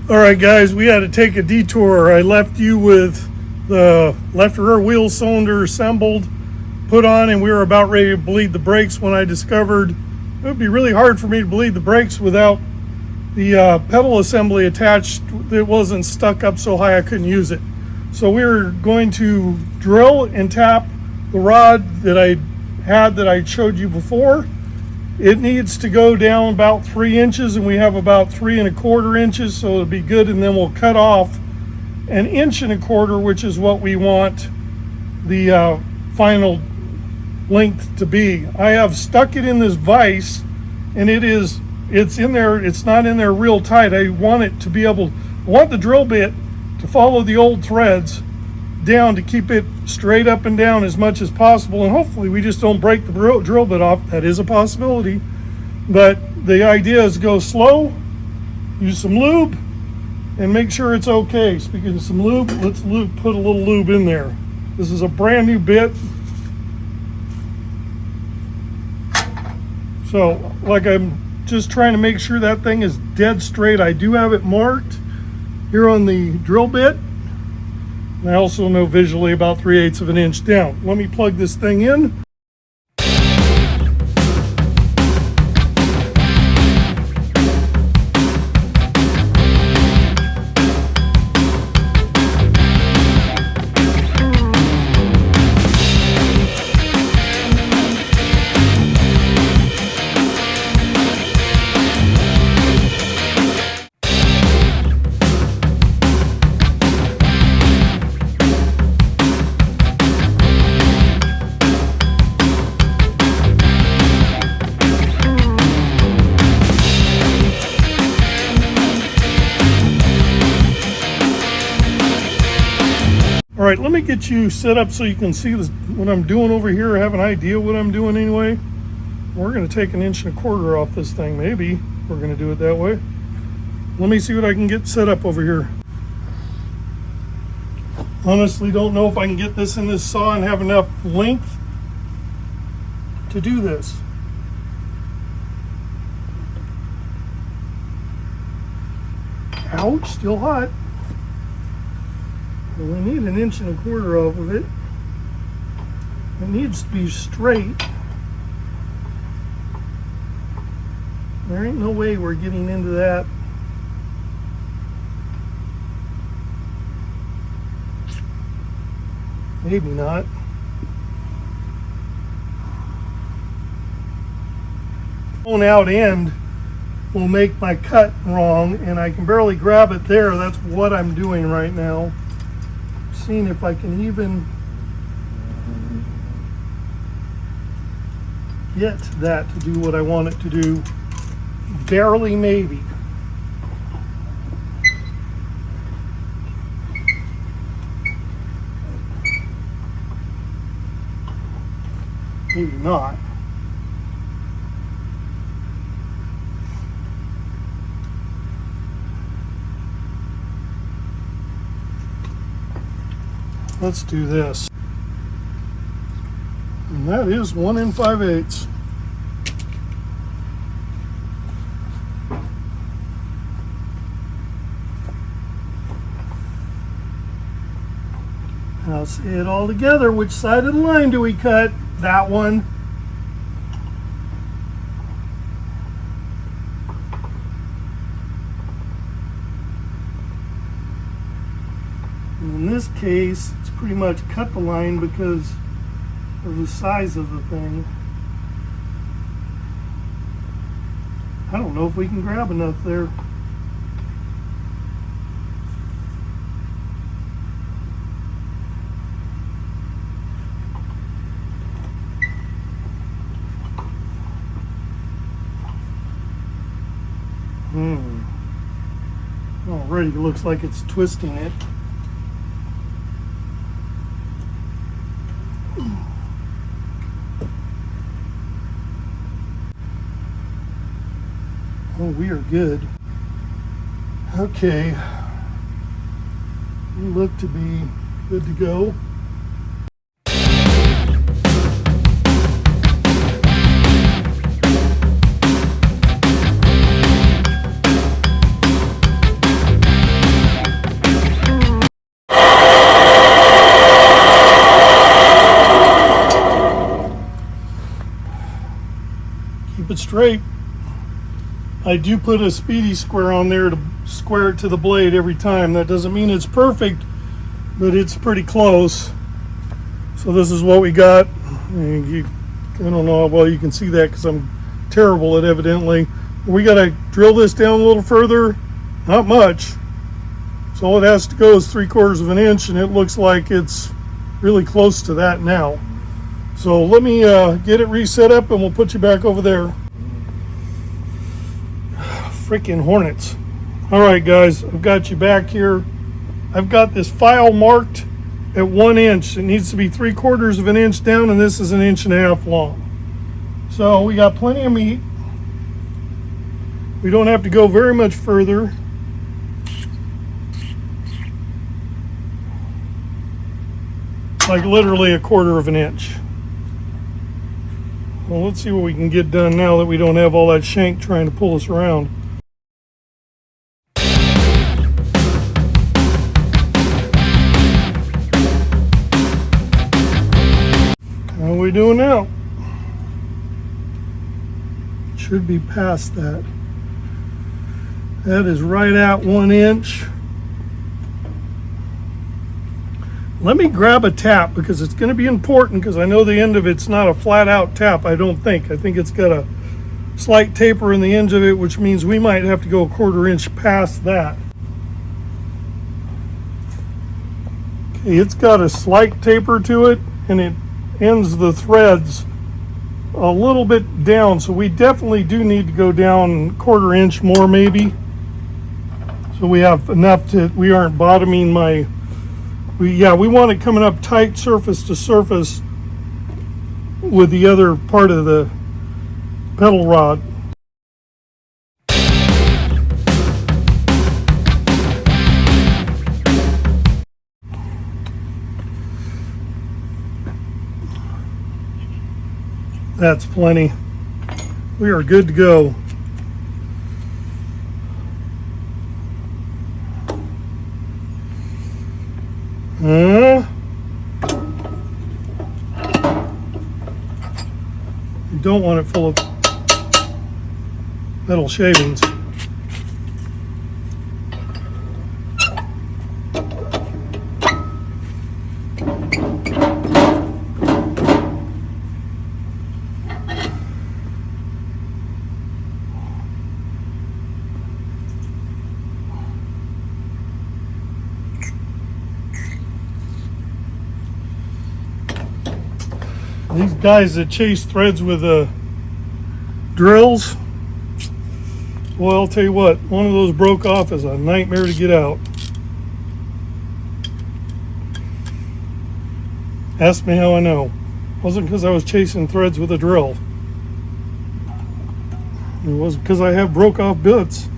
All right, guys, we had to take a detour. I left you with the left rear wheel cylinder assembled, put on, and we were about ready to bleed the brakes when I discovered it would be really hard for me to bleed the brakes without the pedal assembly attached. It wasn't stuck up so high I couldn't use it. So we were going to drill and tap the rod that I showed you before. It needs to go down about 3 inches, and we have about 3 1/4 inches, so it'll be good. And then we'll cut off 1 1/4 inch, which is what we want the final length to be. I have stuck it in this vise, and it's in there. It's not in there real tight. I want it to be I want the drill bit to follow the old threads down to keep it straight up and down as much as possible, and hopefully we just don't break the drill bit off. That is a possibility, but the idea is go slow, use some lube, and make sure it's okay. Speaking of some lube, let's put a little lube in there. This is a brand new bit, so like I'm just trying to make sure that thing is dead straight. I do have it marked here on the drill bit. And I also know visually about 3/8 of an inch down. Let me plug this thing in. All right, let me get you set up so you can see this, what I'm doing over here, or have an idea what I'm doing anyway. We're gonna take 1 1/4 inch off this thing. Maybe we're gonna do it that way. Let me see what I can get set up over here. Honestly, don't know if I can get this in this saw and have enough length to do this. Ouch, still hot. Well, we need 1 1/4 inch off of it. It needs to be straight. There ain't no way we're getting into that. Maybe not. Going out end will make my cut wrong, and I can barely grab it there. That's what I'm doing right now. Seeing if I can even get that to do what I want it to do. Barely, maybe. Maybe not. Let's do this. And that is 1 5/8. Now see it all together. Which side of the line do we cut? That one. And in this case, it's pretty much cut the line because of the size of the thing. I don't know if we can grab enough there. Already looks like it's twisting it. Oh, we are good. Okay. We look to be good to go. Keep it straight. I do put a speedy square on there to square it to the blade every time. That doesn't mean it's perfect, but it's pretty close. So this is what we got. I don't know how well you can see that because I'm terrible at it evidently. We got to drill this down a little further. Not much. So all it has to go is 3/4 of an inch, and it looks like it's really close to that now. So let me get it reset up and we'll put you back over there. Freaking hornets. All right, guys, I've got you back here. I've got this file marked at 1 inch. It needs to be 3/4 of an inch down, and this is 1.5 inches long. So we got plenty of meat. We don't have to go very much further. Like literally 1/4 of an inch. Well, let's see what we can get done now that we don't have all that shank trying to pull us around. How are we doing now? Should be past that. That is right at 1 inch. Let me grab a tap because it's going to be important, because I know the end of it's not a flat out tap. I think it's got a slight taper in the end of it, which means we might have to go 1/4 inch past that. Okay, it's got a slight taper to it, and it ends the threads a little bit down, so we definitely do need to go down 1/4 inch more maybe, so we have enough to, we aren't bottoming my, we want it coming up tight surface to surface with the other part of the pedal rod. That's plenty. We are good to go. You don't want it full of metal shavings. These guys that chase threads with drills, well, I'll tell you what, one of those broke off is a nightmare to get out. Ask me how I know. It wasn't because I was chasing threads with a drill. It was because I have broke off bits.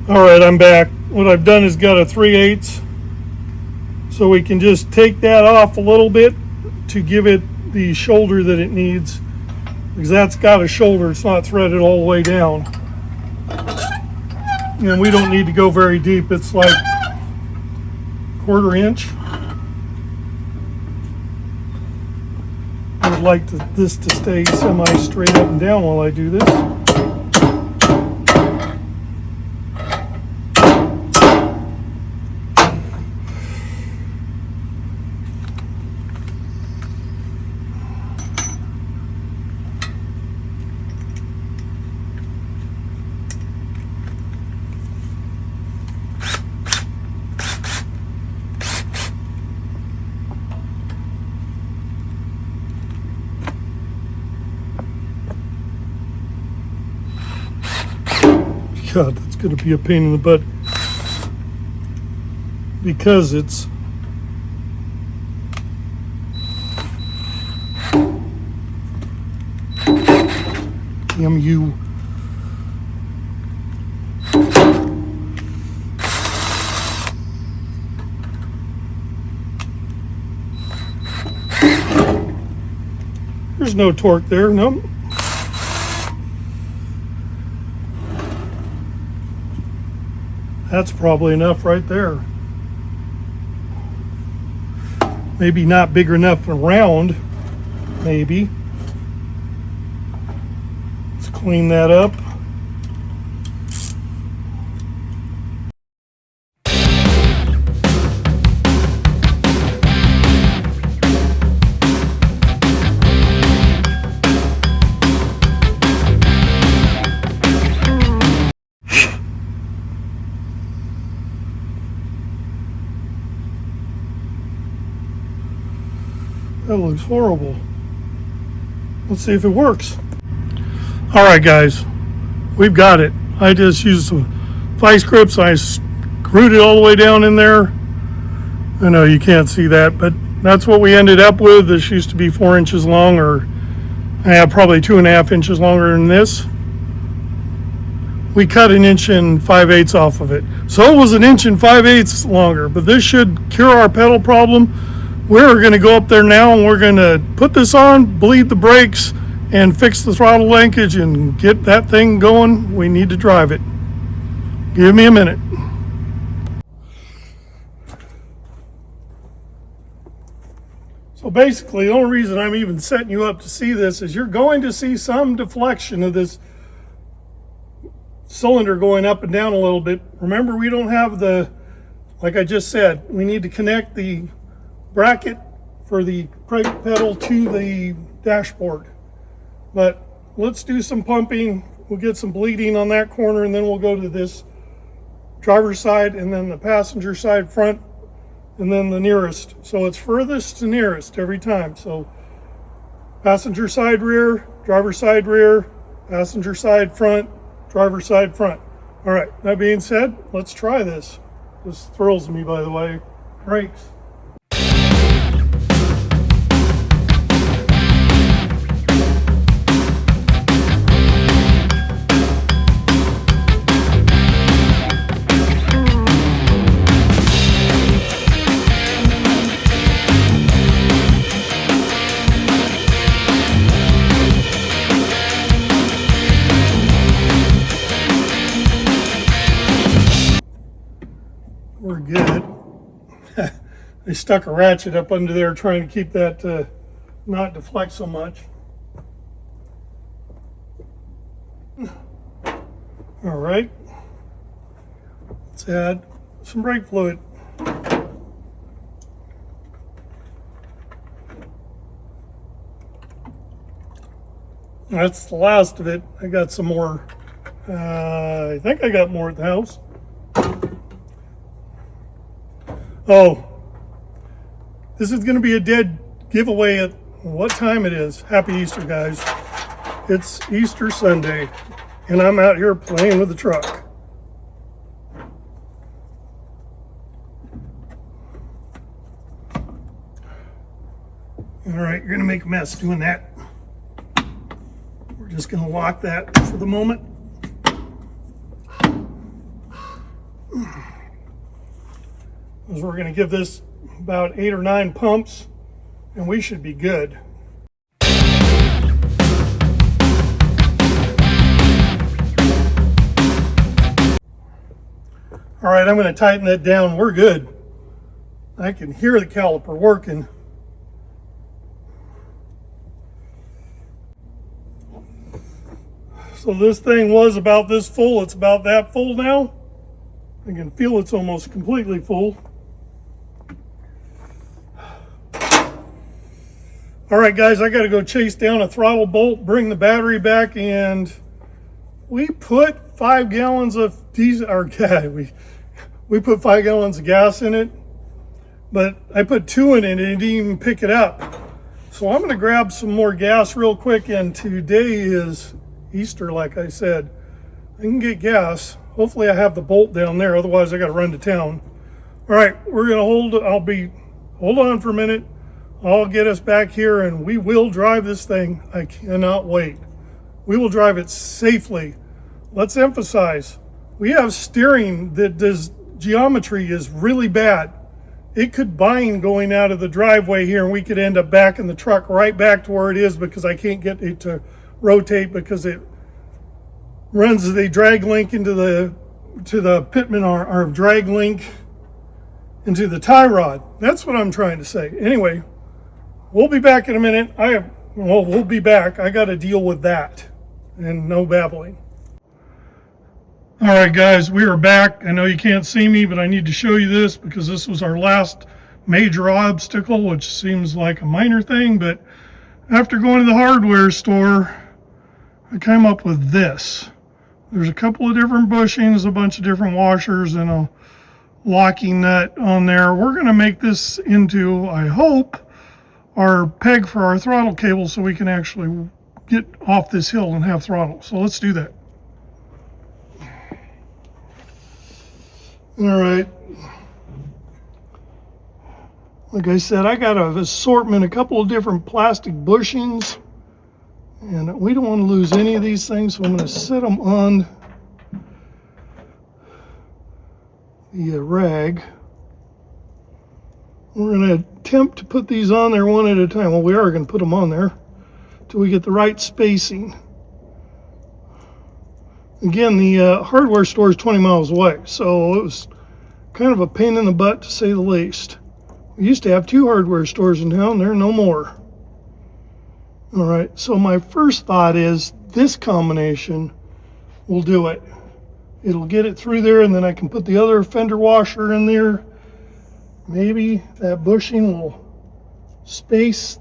All right, I'm back. What I've done is got a 3/8, so we can just take that off a little bit to give it the shoulder that it needs, because that's got a shoulder. It's not threaded all the way down, and we don't need to go very deep. It's like 1/4 inch. I would like this to stay semi straight up and down while I do this. God, that's going to be a pain in the butt, because it's MU. There's no torque there, no. That's probably enough right there. Maybe not big enough and round, maybe. Let's clean that up. That looks horrible. Let's see if it works. All right, guys, we've got it. I just used some vice grips. I screwed it all the way down in there. I know you can't see that, but that's what we ended up with. This used to be 4 inches long, or probably 2.5 inches longer than this. We cut 1 5/8 off of it. So it was 1 5/8 longer, but this should cure our pedal problem. We're going to go up there now and we're going to put this on, bleed the brakes, and fix the throttle linkage and get that thing going. We need to drive it. Give me a minute. So basically, the only reason I'm even setting you up to see this is you're going to see some deflection of this cylinder going up and down a little bit. Remember, we don't have the, like I just said, we need to connect the bracket for the brake pedal to the dashboard. But let's do some pumping. We'll get some bleeding on that corner, and then we'll go to this driver's side, and then the passenger side front, and then the nearest. So it's furthest to nearest every time. So passenger side rear, driver's side rear, passenger side front, driver's side front. All right, that being said, let's try this. This thrills me, by the way. Brakes. We're good. I stuck a ratchet up under there trying to keep that not deflect so much. All right, let's add some brake fluid. That's the last of it. I got some more. I think I got more at the house. Oh, this is going to be a dead giveaway at what time it is. Happy Easter, guys. It's Easter Sunday, and I'm out here playing with the truck. All right, you're going to make a mess doing that. We're just going to lock that for the moment. Because we're going to give this about 8 or 9 pumps, and we should be good. All right, I'm going to tighten that down. We're good. I can hear the caliper working. So this thing was about this full. It's about that full now. I can feel it's almost completely full. All right, guys, I got to go chase down a throttle bolt, bring the battery back, and we put 5 gallons of diesel, or we put 5 gallons of gas in it, but I put 2 in it and it didn't even pick it up. So I'm going to grab some more gas real quick, and today is Easter, like I said. I can get gas. Hopefully I have the bolt down there, otherwise I got to run to town. All right, we're going to hold on for a minute. I'll get us back here and we will drive this thing. I cannot wait. We will drive it safely. Let's emphasize, we have steering that does geometry is really bad. It could bind going out of the driveway here and we could end up backing the truck right back to where it is because I can't get it to rotate because it runs the drag link into the pitman or drag link into the tie rod. That's what I'm trying to say. Anyway, we'll be back in a minute. We'll be back. I got to deal with that and no babbling. All right, guys, we are back. I know you can't see me, but I need to show you this because this was our last major obstacle, which seems like a minor thing, but after going to the hardware store, I came up with this. There's a couple of different bushings, a bunch of different washers, and a locking nut on there. We're going to make this into, I hope, our peg for our throttle cable so we can actually get off this hill and have throttle. So let's do that. All right. Like I said, I got an assortment, a couple of different plastic bushings, and we don't want to lose any of these things, so I'm going to set them on the rag. We're going to attempt to put these on there one at a time. Well, we are going to put them on there till we get the right spacing. Again, the hardware store is 20 miles away, so it was kind of a pain in the butt to say the least. We used to have 2 hardware stores in town. There are no more. All right, so my first thought is this combination will do it. It'll get it through there, and then I can put the other fender washer in there. Maybe that bushing will space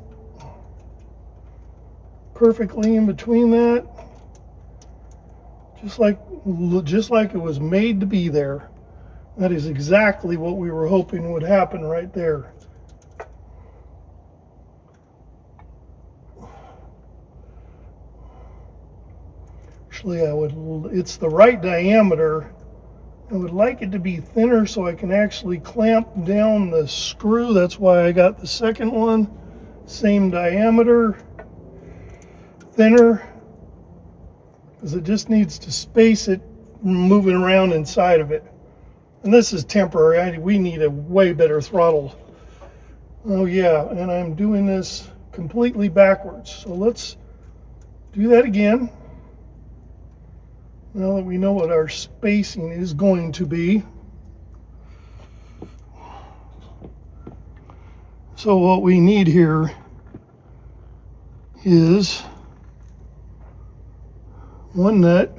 perfectly in between that. Just like it was made to be there. That is exactly what we were hoping would happen right there. Actually, it's the right diameter. I would like it to be thinner so I can actually clamp down the screw. That's why I got the second one. Same diameter, thinner, because it just needs to space it moving around inside of it. And this is temporary. We need a way better throttle. Oh yeah, and I'm doing this completely backwards. So let's do that again. Now that we know what our spacing is going to be. So what we need here is one nut,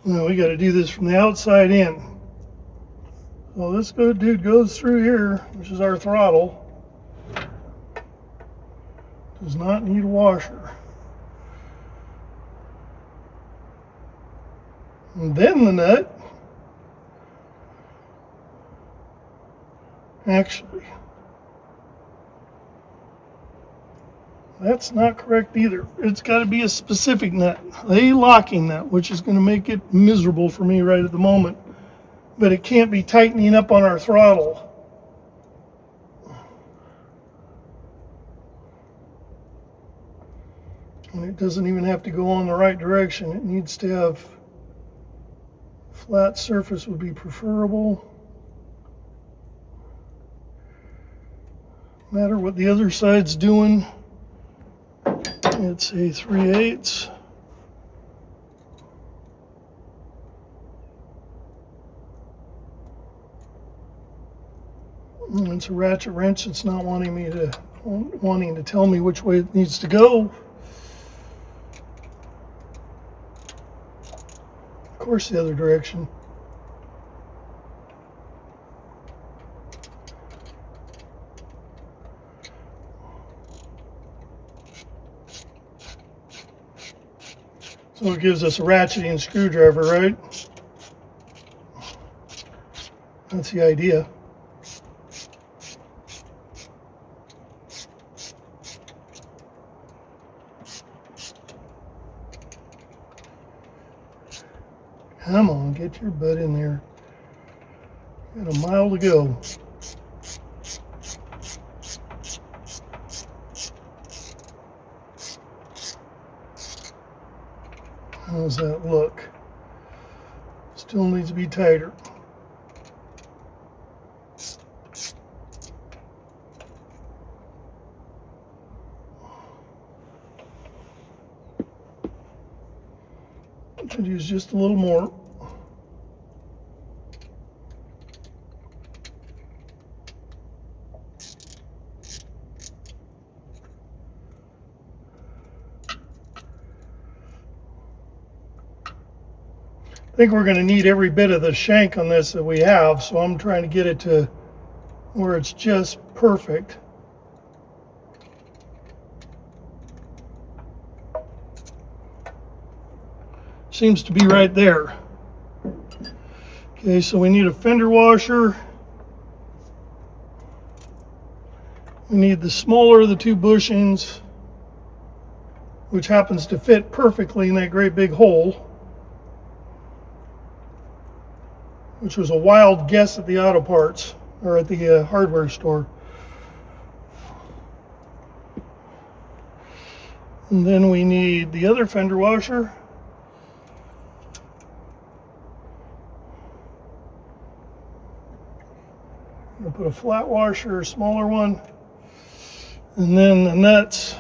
now we got to do this from the outside in. So this good dude goes through here, which is our throttle. Does not need a washer. And then the nut, actually, that's not correct either. It's got to be a specific nut, a locking nut, which is going to make it miserable for me right at the moment. But it can't be tightening up on our throttle. And it doesn't even have to go on the right direction. It needs to have flat surface would be preferable. No matter what the other side's doing, it's a 3/8. And it's a ratchet wrench. It's not wanting to tell me which way it needs to go. Of course, the other direction. So it gives us a ratcheting screwdriver, right? That's the idea. Come on, get your butt in there. Got a mile to go. How's that look? Still needs to be tighter. Could use just a little more. I think we're going to need every bit of the shank on this that we have, so I'm trying to get it to where it's just perfect. Seems to be right there. Okay, so we need a fender washer. We need the smaller of the two bushings, which happens to fit perfectly in that great big hole, which was a wild guess at the auto parts, or at the hardware store. And then we need the other fender washer. I'm gonna put a flat washer, a smaller one, and then the nuts.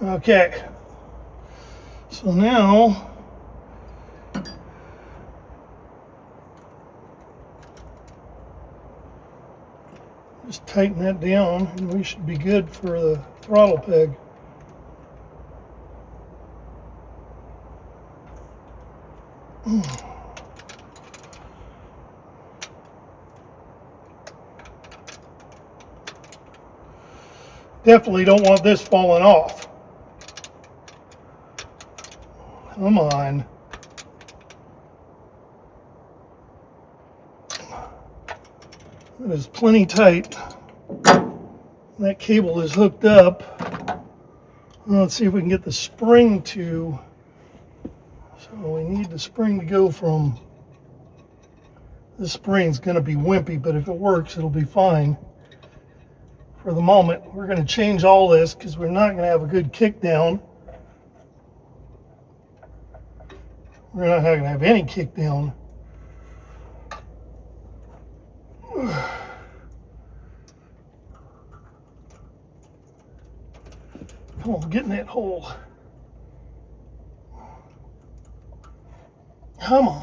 Okay, so now just tighten that down and we should be good for the throttle peg. Definitely don't want this falling off. Come on. It is plenty tight. That cable is hooked up. Let's see if we can get the spring to. So we need the spring to go from. This spring's going to be wimpy, but if it works, it'll be fine. For the moment, we're going to change all this because we're not going to have a good kick down. We're not going to have any kick down. Oh, get in that hole. Come on.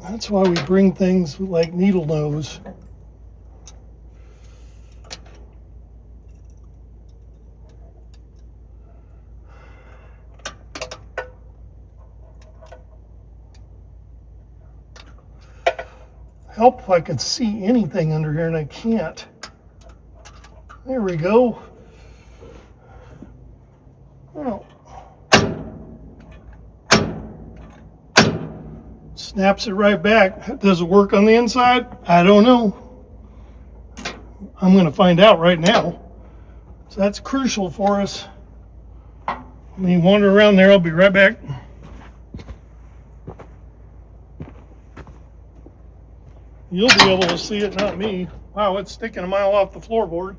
That's why we bring things like needle nose. Help if I could see anything under here, and I can't. There we go. Oh. Snaps it right back. Does it work on the inside? I don't know. I'm going to find out right now. So that's crucial for us. Let me wander around there. I'll be right back. You'll be able to see it, not me. Wow, it's sticking a mile off the floorboard.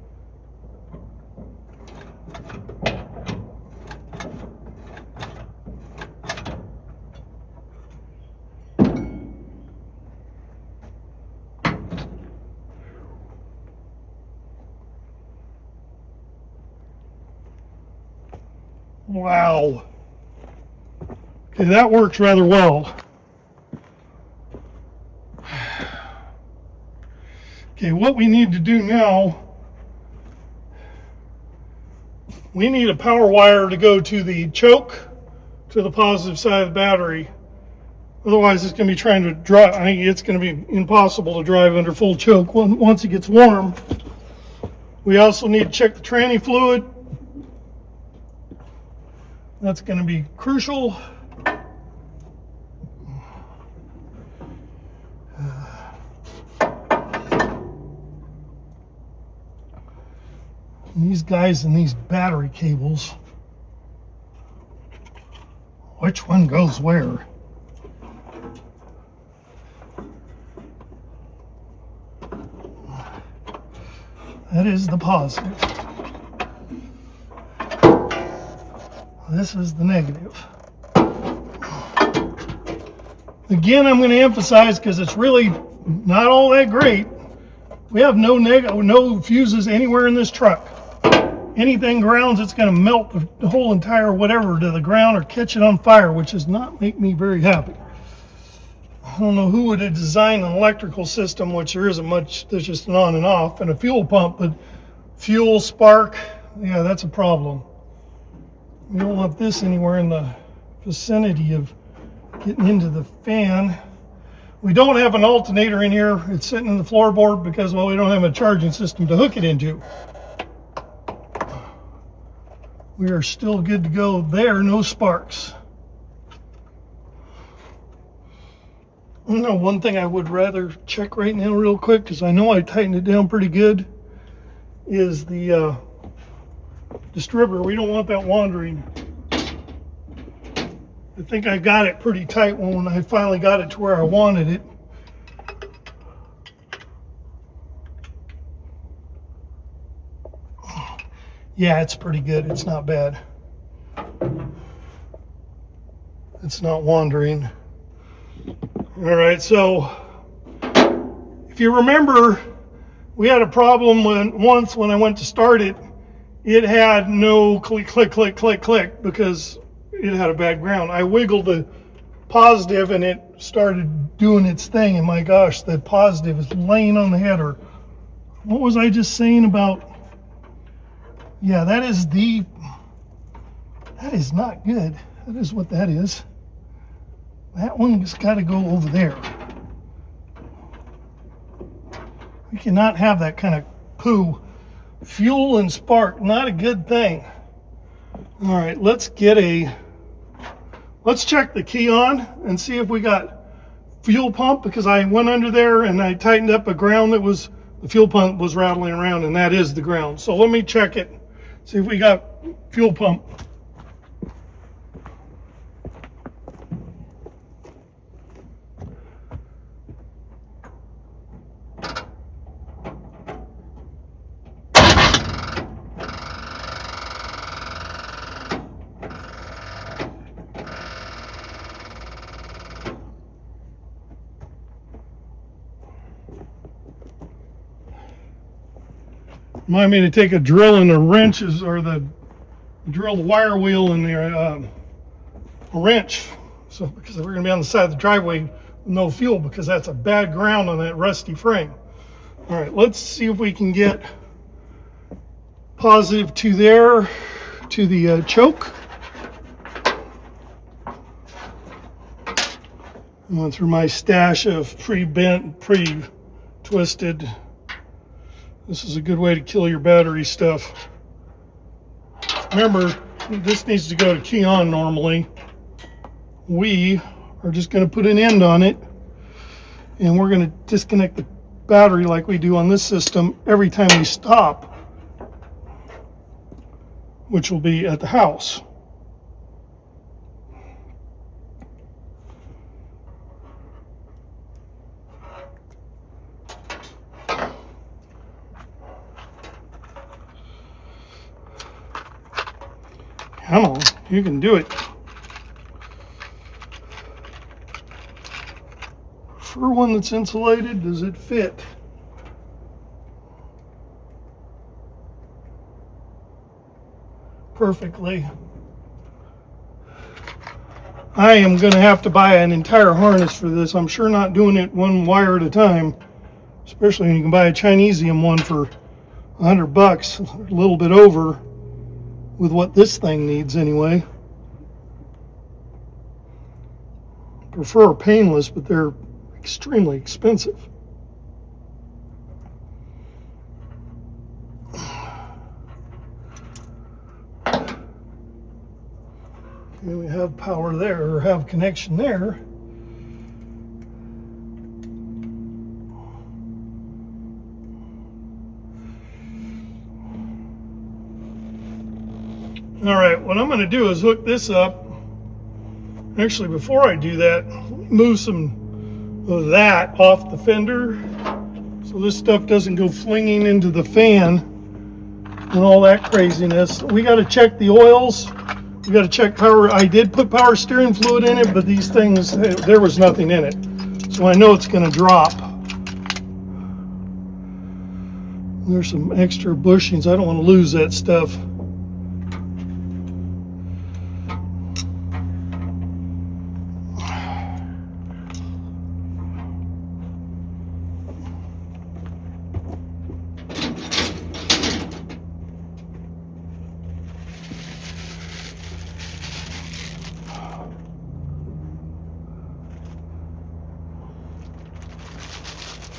Wow. Okay, that works rather well. Okay, what we need to do now, we need a power wire to go to the choke, to the positive side of the battery. Otherwise, it's going to be trying to drive. I mean, it's going to be impossible to drive under full choke once it gets warm. We also need to check the tranny fluid. That's going to be crucial. These guys and these battery cables, which one goes where? That is the positive. This is the negative. Again, I'm going to emphasize, because it's really not all that great, we have no fuses anywhere in this truck. Anything grounds, it's going to melt the whole entire whatever to the ground or catch it on fire, which does not make me very happy. I don't know who would have designed an electrical system, which there isn't much, there's just an on and off, and a fuel pump, but fuel, spark, yeah, that's a problem. We don't want this anywhere in the vicinity of getting into the fan. We don't have an alternator in here. It's sitting in the floorboard because, well, we don't have a charging system to hook it into. We are still good to go there, no sparks. One thing I would rather check right now real quick, because I know I tightened it down pretty good, is the distributor. We don't want that wandering. I think I got it pretty tight when I finally got it to where I wanted it. Yeah, it's pretty good. It's not bad. It's not wandering. All right, so if you remember, we had a problem once when I went to start it. It had no click, click, click, click, click because it had a bad ground. I wiggled the positive and it started doing its thing, and my gosh, the positive is laying on the header. What was I just saying about? Yeah, that is not good. That is what that is. That one's got to go over there. We cannot have that kind of poo. Fuel and spark, not a good thing. All right, let's check the key on and see if we got fuel pump, because I went under there and I tightened up a ground that was, the fuel pump was rattling around, and that is the ground. So let me check it, see if we got fuel pump. Remind me to take a drill and the wrenches, or drill the wire wheel and a wrench. So because we're going to be on the side of the driveway with no fuel, because that's a bad ground on that rusty frame. All right, let's see if we can get positive to there, to the choke. I went through my stash of pre-bent, pre-twisted. This is a good way to kill your battery stuff. Remember, this needs to go to key on normally. We are just going to put an end on it, and we're going to disconnect the battery like we do on this system every time we stop, which will be at the house. Come on, you can do it. For one that's insulated, does it fit? Perfectly. I am going to have to buy an entire harness for this. I'm sure not doing it one wire at a time, especially when you can buy a Chinesium one for $100, a little bit over with what this thing needs anyway. Prefer painless, but they're extremely expensive. Okay, we have power there, or have connection there. All right, what I'm going to do is hook this up. Actually, before I do that, move some of that off the fender so this stuff doesn't go flinging into the fan and all that craziness. We got to check the oils. We got to check power. I did put power steering fluid in it, but these things, there was nothing in it. So I know it's going to drop. There's some extra bushings. I don't want to lose that stuff.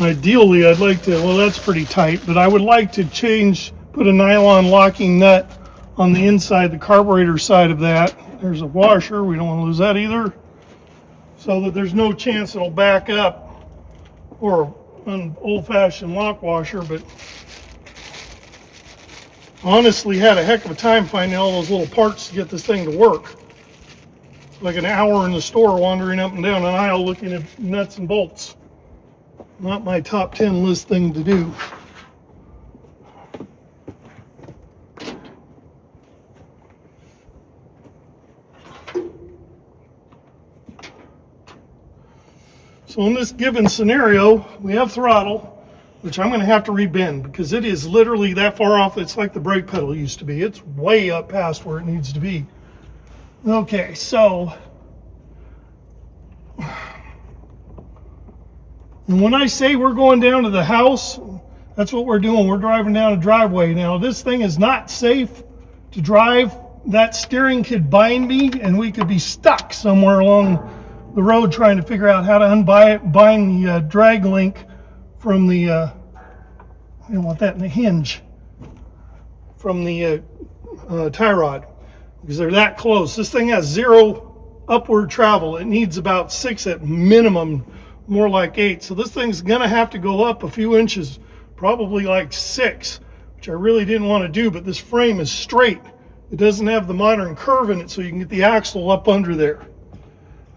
Ideally, I'd like to, well, that's pretty tight, but I would like to put a nylon locking nut on the inside, the carburetor side of that. There's a washer, we don't want to lose that either, so that there's no chance it'll back up, or an old-fashioned lock washer. But honestly, had a heck of a time finding all those little parts to get this thing to work. Like an hour in the store wandering up and down an aisle looking at nuts and bolts. Not my top 10 list thing to do. So in this given scenario, we have throttle, which I'm going to have to rebend because it is literally that far off. It's like the brake pedal used to be. It's way up past where it needs to be. Okay, so and when I say we're going down to the house, that's what we're doing. We're driving down a driveway. Now, this thing is not safe to drive. That steering could bind me, and we could be stuck somewhere along the road trying to figure out how to bind the drag link from the, I don't want that in the hinge, from the tie rod, because they're that close. This thing has 0 upward travel. It needs about 6 at minimum, more like 8. So this thing's gonna have to go up a few inches, probably like 6, which I really didn't want to do, but this frame is straight. It doesn't have the modern curve in it, so you can get the axle up under there.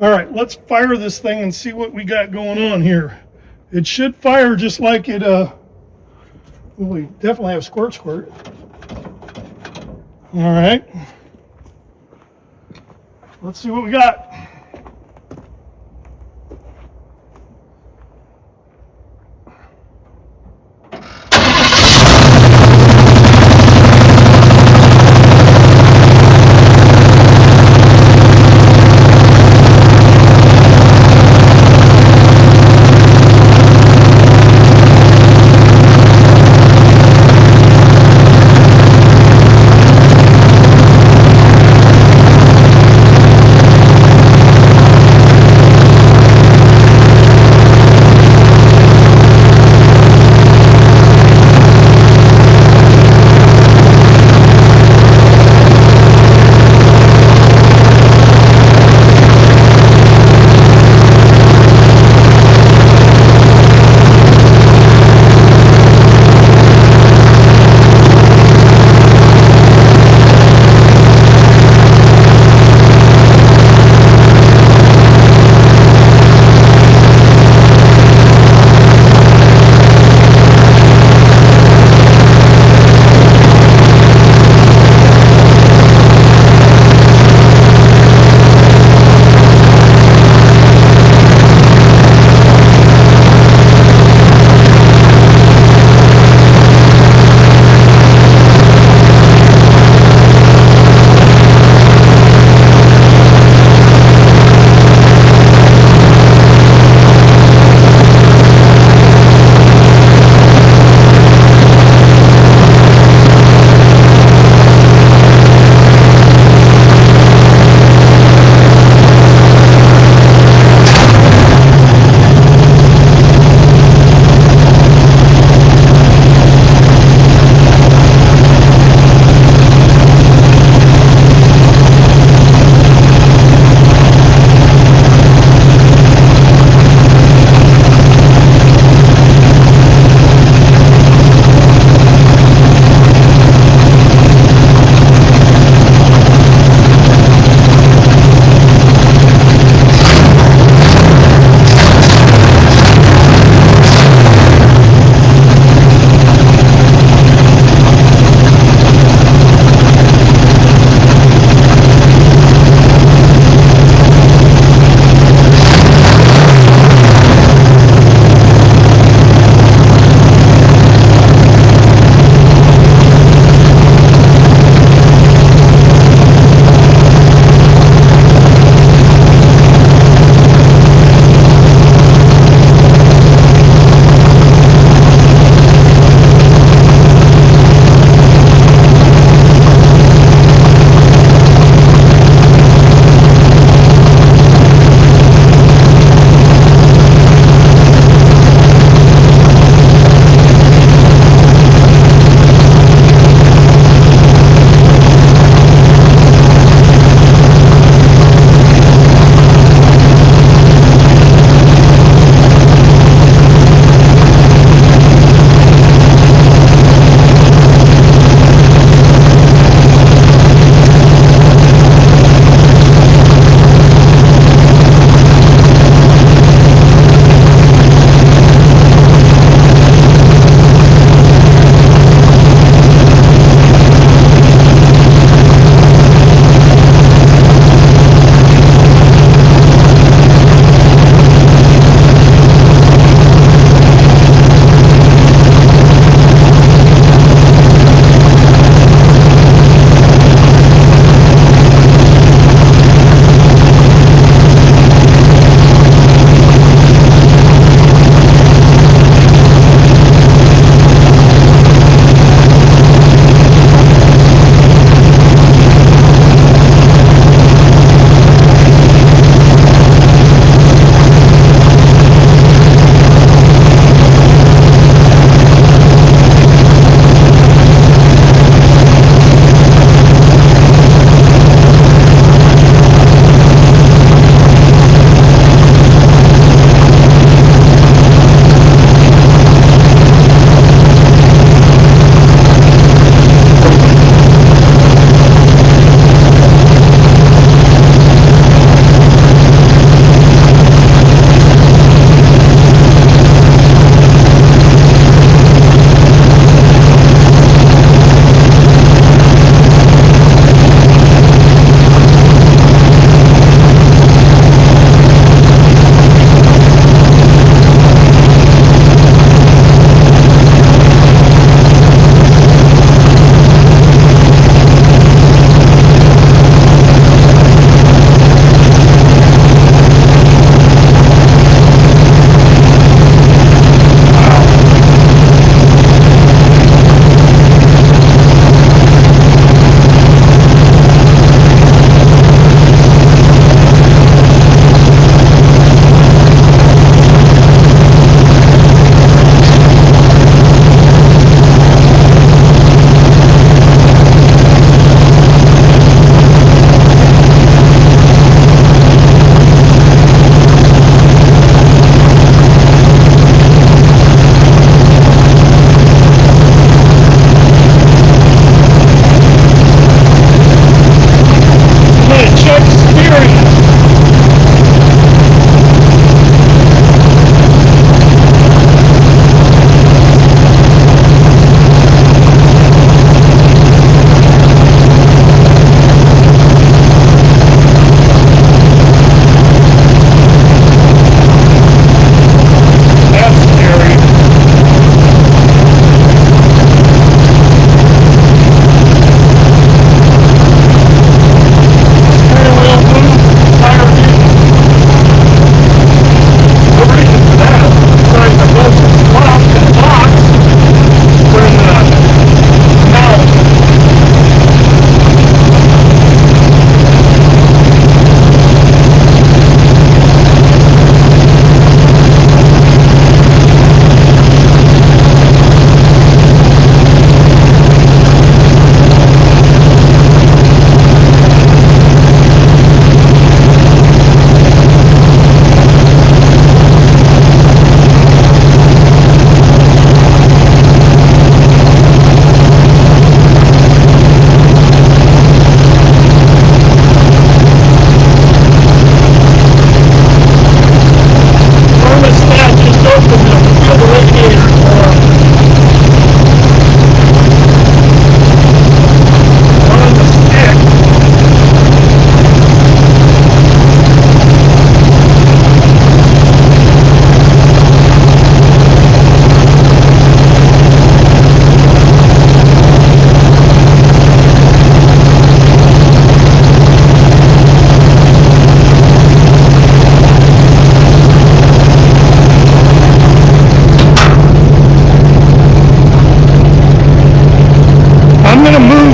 All right, let's fire this thing and see what we got going on here. It should fire just like it, well, we definitely have squirt. All right, let's see what we got.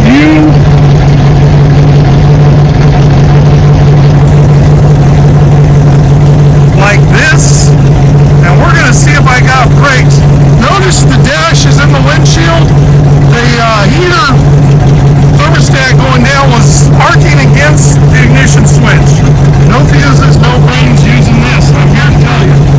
view. Like this. And we're going to see if I got brakes. Notice the dash is in the windshield. The heater thermostat going down was arcing against the ignition switch. No fuses, no brains using this, I'm here to tell you.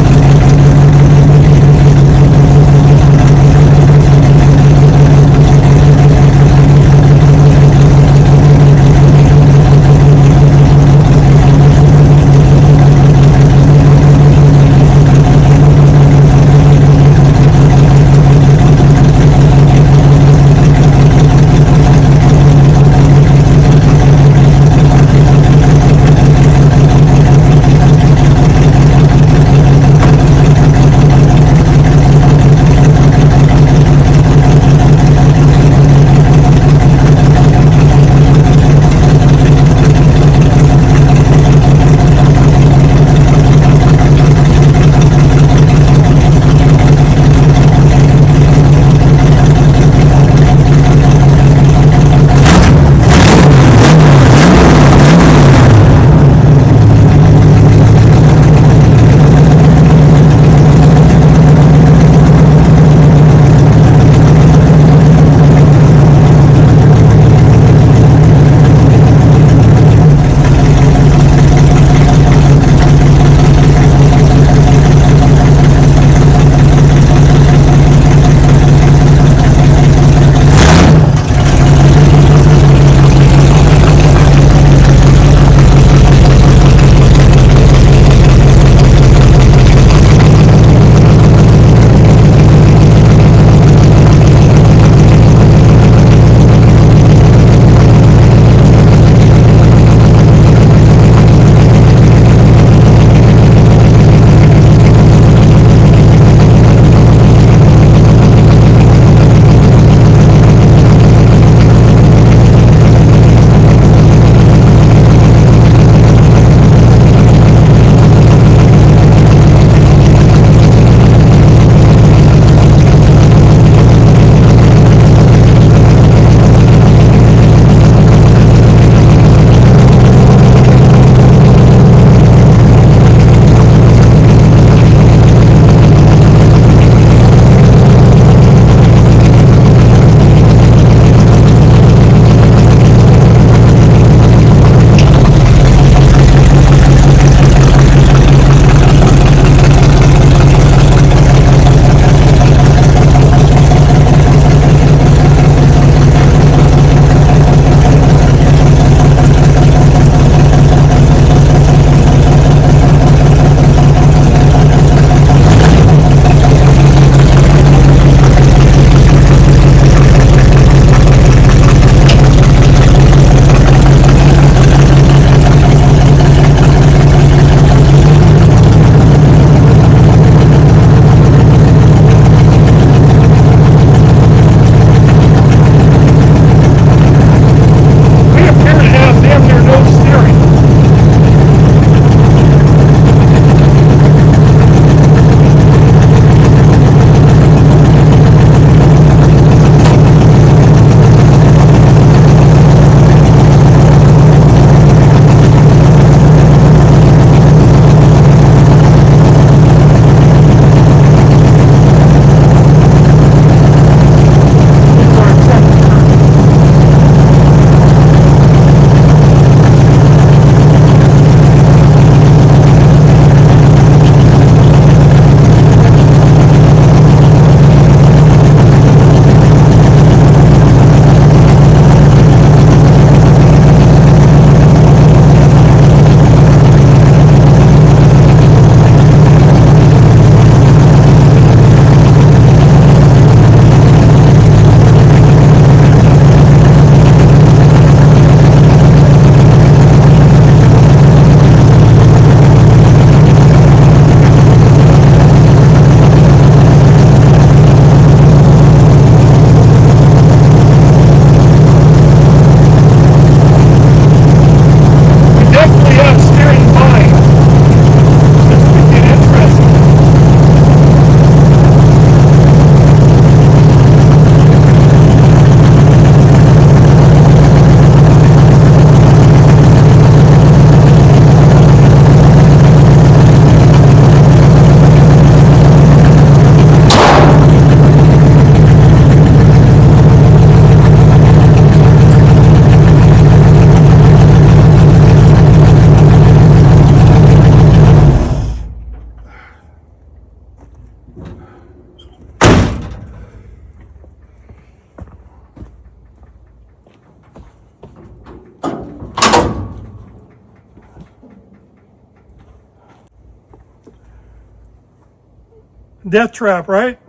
Death trap, right?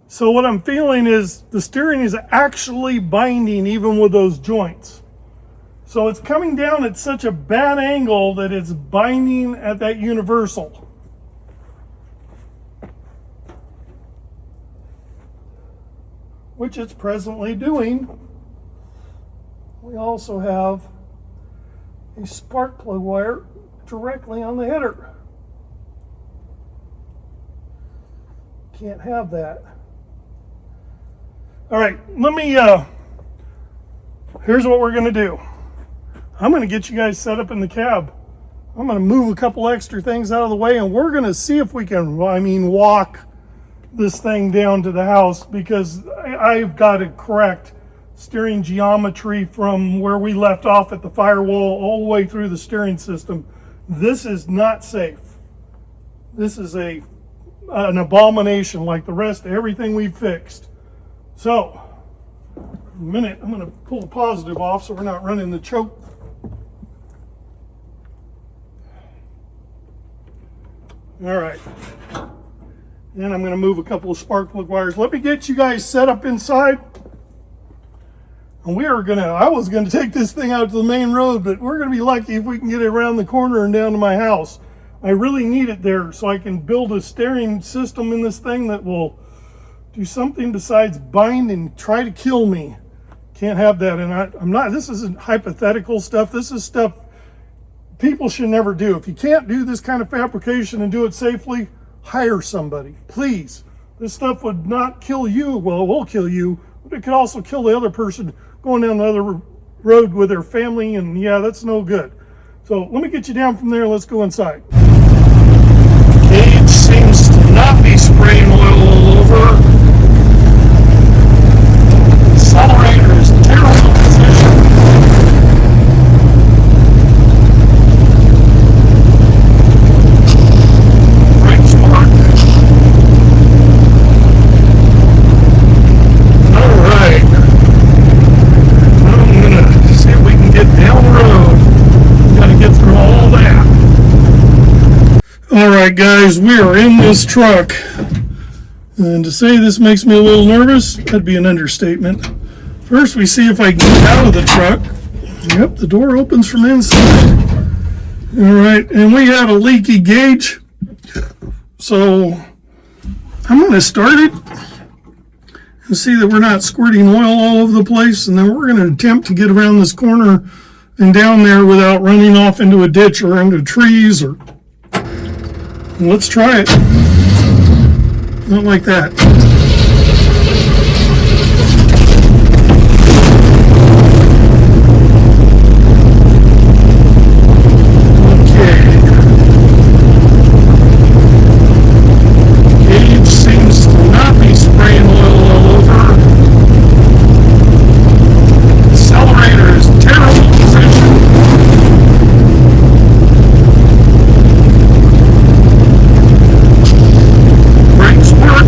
So what I'm feeling is the steering is actually binding even with those joints. So it's coming down at such a bad angle that it's binding at that universal. Which it's presently doing. We also have a spark plug wire directly on the header. Can't have that. All right, here's what we're gonna do. I'm gonna get you guys set up in the cab. I'm gonna move a couple extra things out of the way and we're gonna see if we can, walk this thing down to the house, because I've got it correct steering geometry from where we left off at the firewall all the way through the steering system. This is not safe. This is an abomination like the rest of everything we've fixed. So, in a minute, I'm going to pull the positive off so we're not running the choke. All right. And I'm going to move a couple of spark plug wires. Let me get you guys set up inside. And I was going to take this thing out to the main road, but we're going to be lucky if we can get it around the corner and down to my house. I really need it there so I can build a steering system in this thing that will do something besides bind and try to kill me. Can't have that. And this isn't hypothetical stuff. This is stuff people should never do. If you can't do this kind of fabrication and do it safely, hire somebody, please. This stuff would not kill you. Well, it will kill you, but it could also kill the other person going down the other road with their family, and yeah, that's no good. So let me get you down from there. Let's go inside. It seems to not be spraying oil all over. Accelerator is terrible position. Brakes work. All right. I'm gonna see if we can get down the road. Got to get through all that. All right, guys, we are in this truck. And to say this makes me a little nervous, that'd be an understatement. First, we see if I can get out of the truck. Yep, the door opens from inside. All right, and we have a leaky gauge. So I'm going to start it and see that we're not squirting oil all over the place. And then we're going to attempt to get around this corner and down there without running off into a ditch or into trees. Let's try it. Not like that. Brakes work.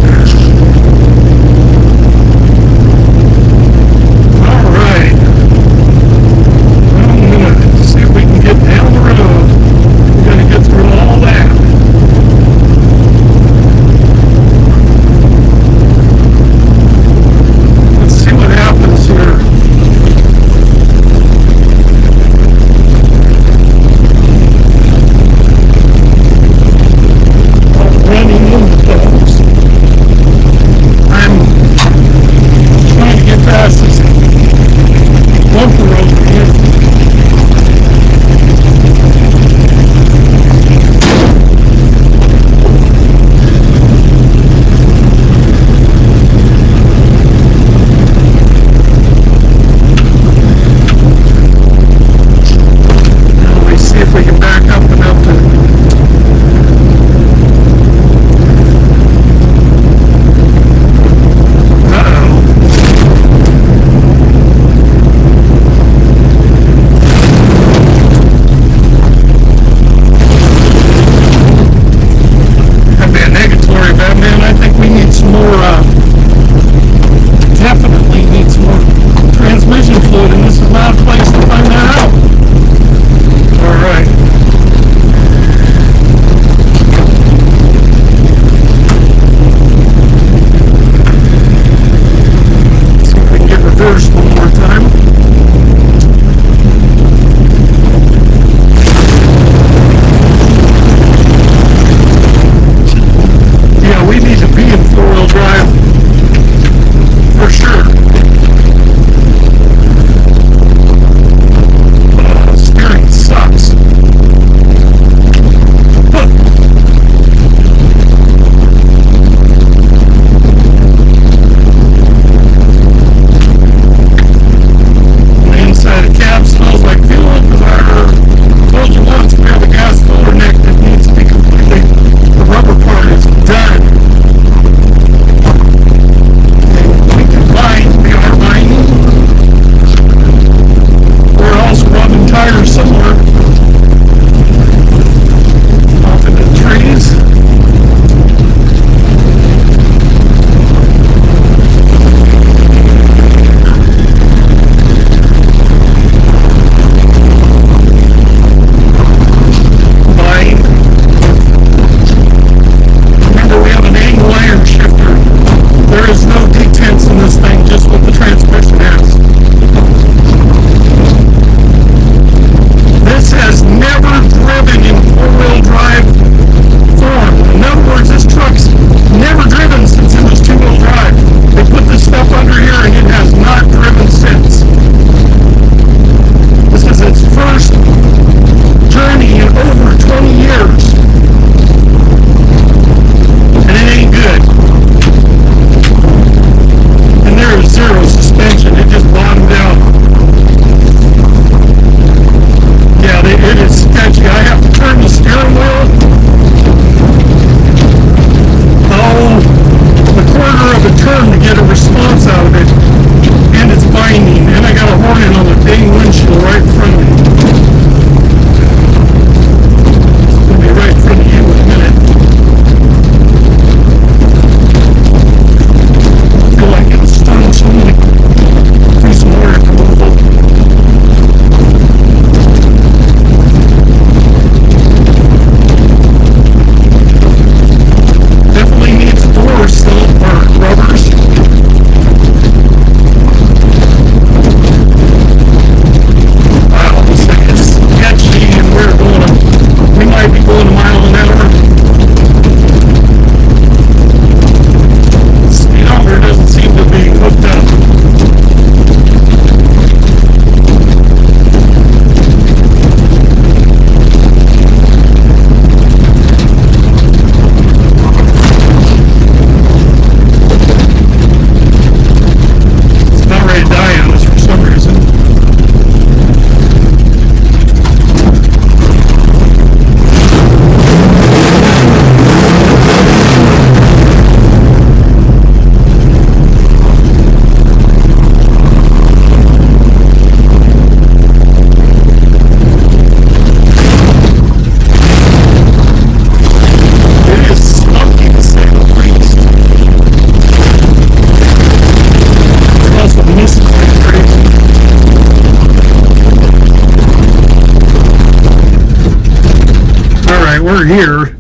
here.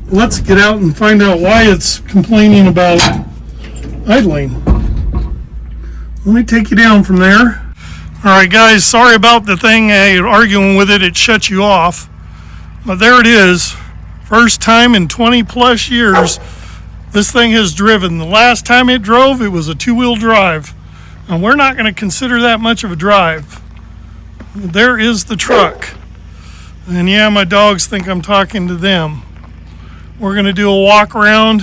Let's get out and find out why it's complaining about idling. Let me take you down from there. All right, guys, sorry about the thing. Arguing with it, it shut you off. But there it is. First time in 20 plus years this thing has driven. The last time it drove, it was a two-wheel drive. And we're not going to consider that much of a drive. There is the truck. And yeah, my dogs think I'm talking to them. We're going to do a walk around.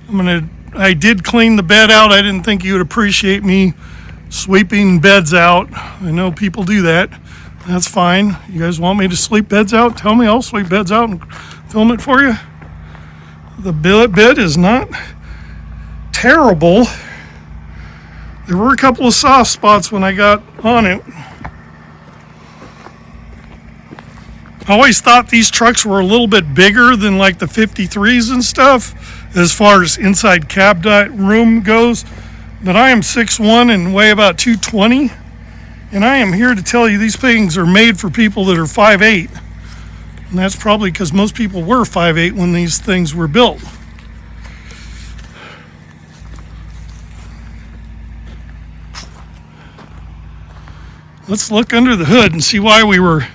I did clean the bed out. I didn't think you would appreciate me sweeping beds out. I know people do that. That's fine. You guys want me to sweep beds out? Tell me, I'll sweep beds out and film it for you. The bed is not terrible. There were a couple of soft spots when I got on it. I always thought these trucks were a little bit bigger than like the 53s and stuff as far as inside cab room goes. But I am 6'1" and weigh about 220. And I am here to tell you these things are made for people that are 5'8". And that's probably because most people were 5'8" when these things were built. Let's look under the hood and see why we were,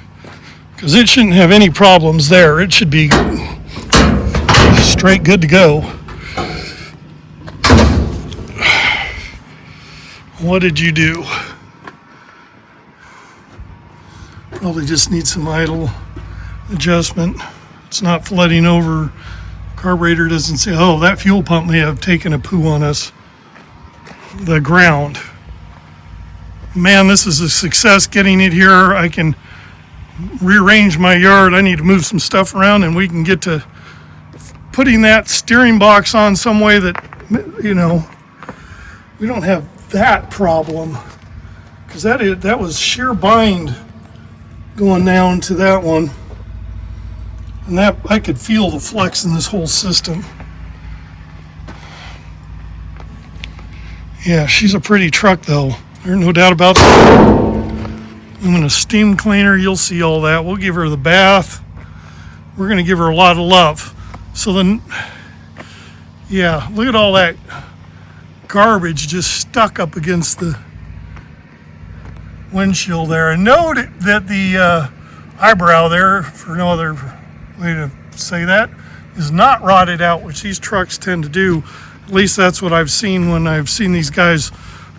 because it shouldn't have any problems there. It should be straight good to go. What did you do? Probably just need some idle adjustment. It's not flooding over. Carburetor doesn't say, oh, that fuel pump may have taken a poo on us. The ground. Man, this is a success getting it here. I can rearrange my yard. I need to move some stuff around and we can get to putting that steering box on some way that, you know, we don't have that problem. Because that was sheer bind going down to that one. And that I could feel the flex in this whole system. Yeah, she's a pretty truck though. There's no doubt about that. I'm going to steam clean her. You'll see all that. We'll give her the bath. We're going to give her a lot of love. So then, yeah, look at all that garbage just stuck up against the windshield there. And note that the eyebrow there, for no other way to say that, is not rotted out, which these trucks tend to do. At least that's what I've seen when I've seen these guys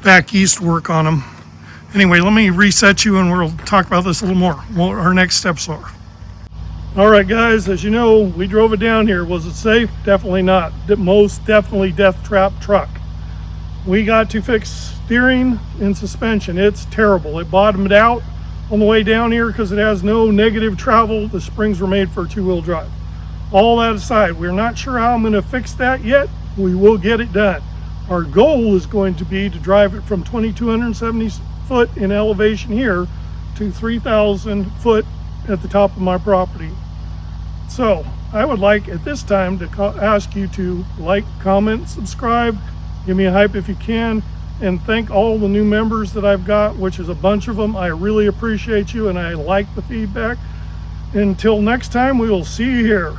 back east work on them. Anyway, let me reset you and we'll talk about this a little more, what our next steps are. All right, guys, as you know, we drove it down here. Was it safe? Definitely not. Most definitely death trap truck. We got to fix steering and suspension. It's terrible. It bottomed out on the way down here because it has no negative travel. The springs were made for two-wheel drive. All that aside, we're not sure how I'm going to fix that yet. We will get it done. Our goal is going to be to drive it from 2,270 foot in elevation here to 3,000 foot at the top of my property. So I would like at this time to ask you to like, comment, subscribe, give me a hype if you can, and thank all the new members that I've got, which is a bunch of them. I really appreciate you and I like the feedback. Until next time, we will see you here.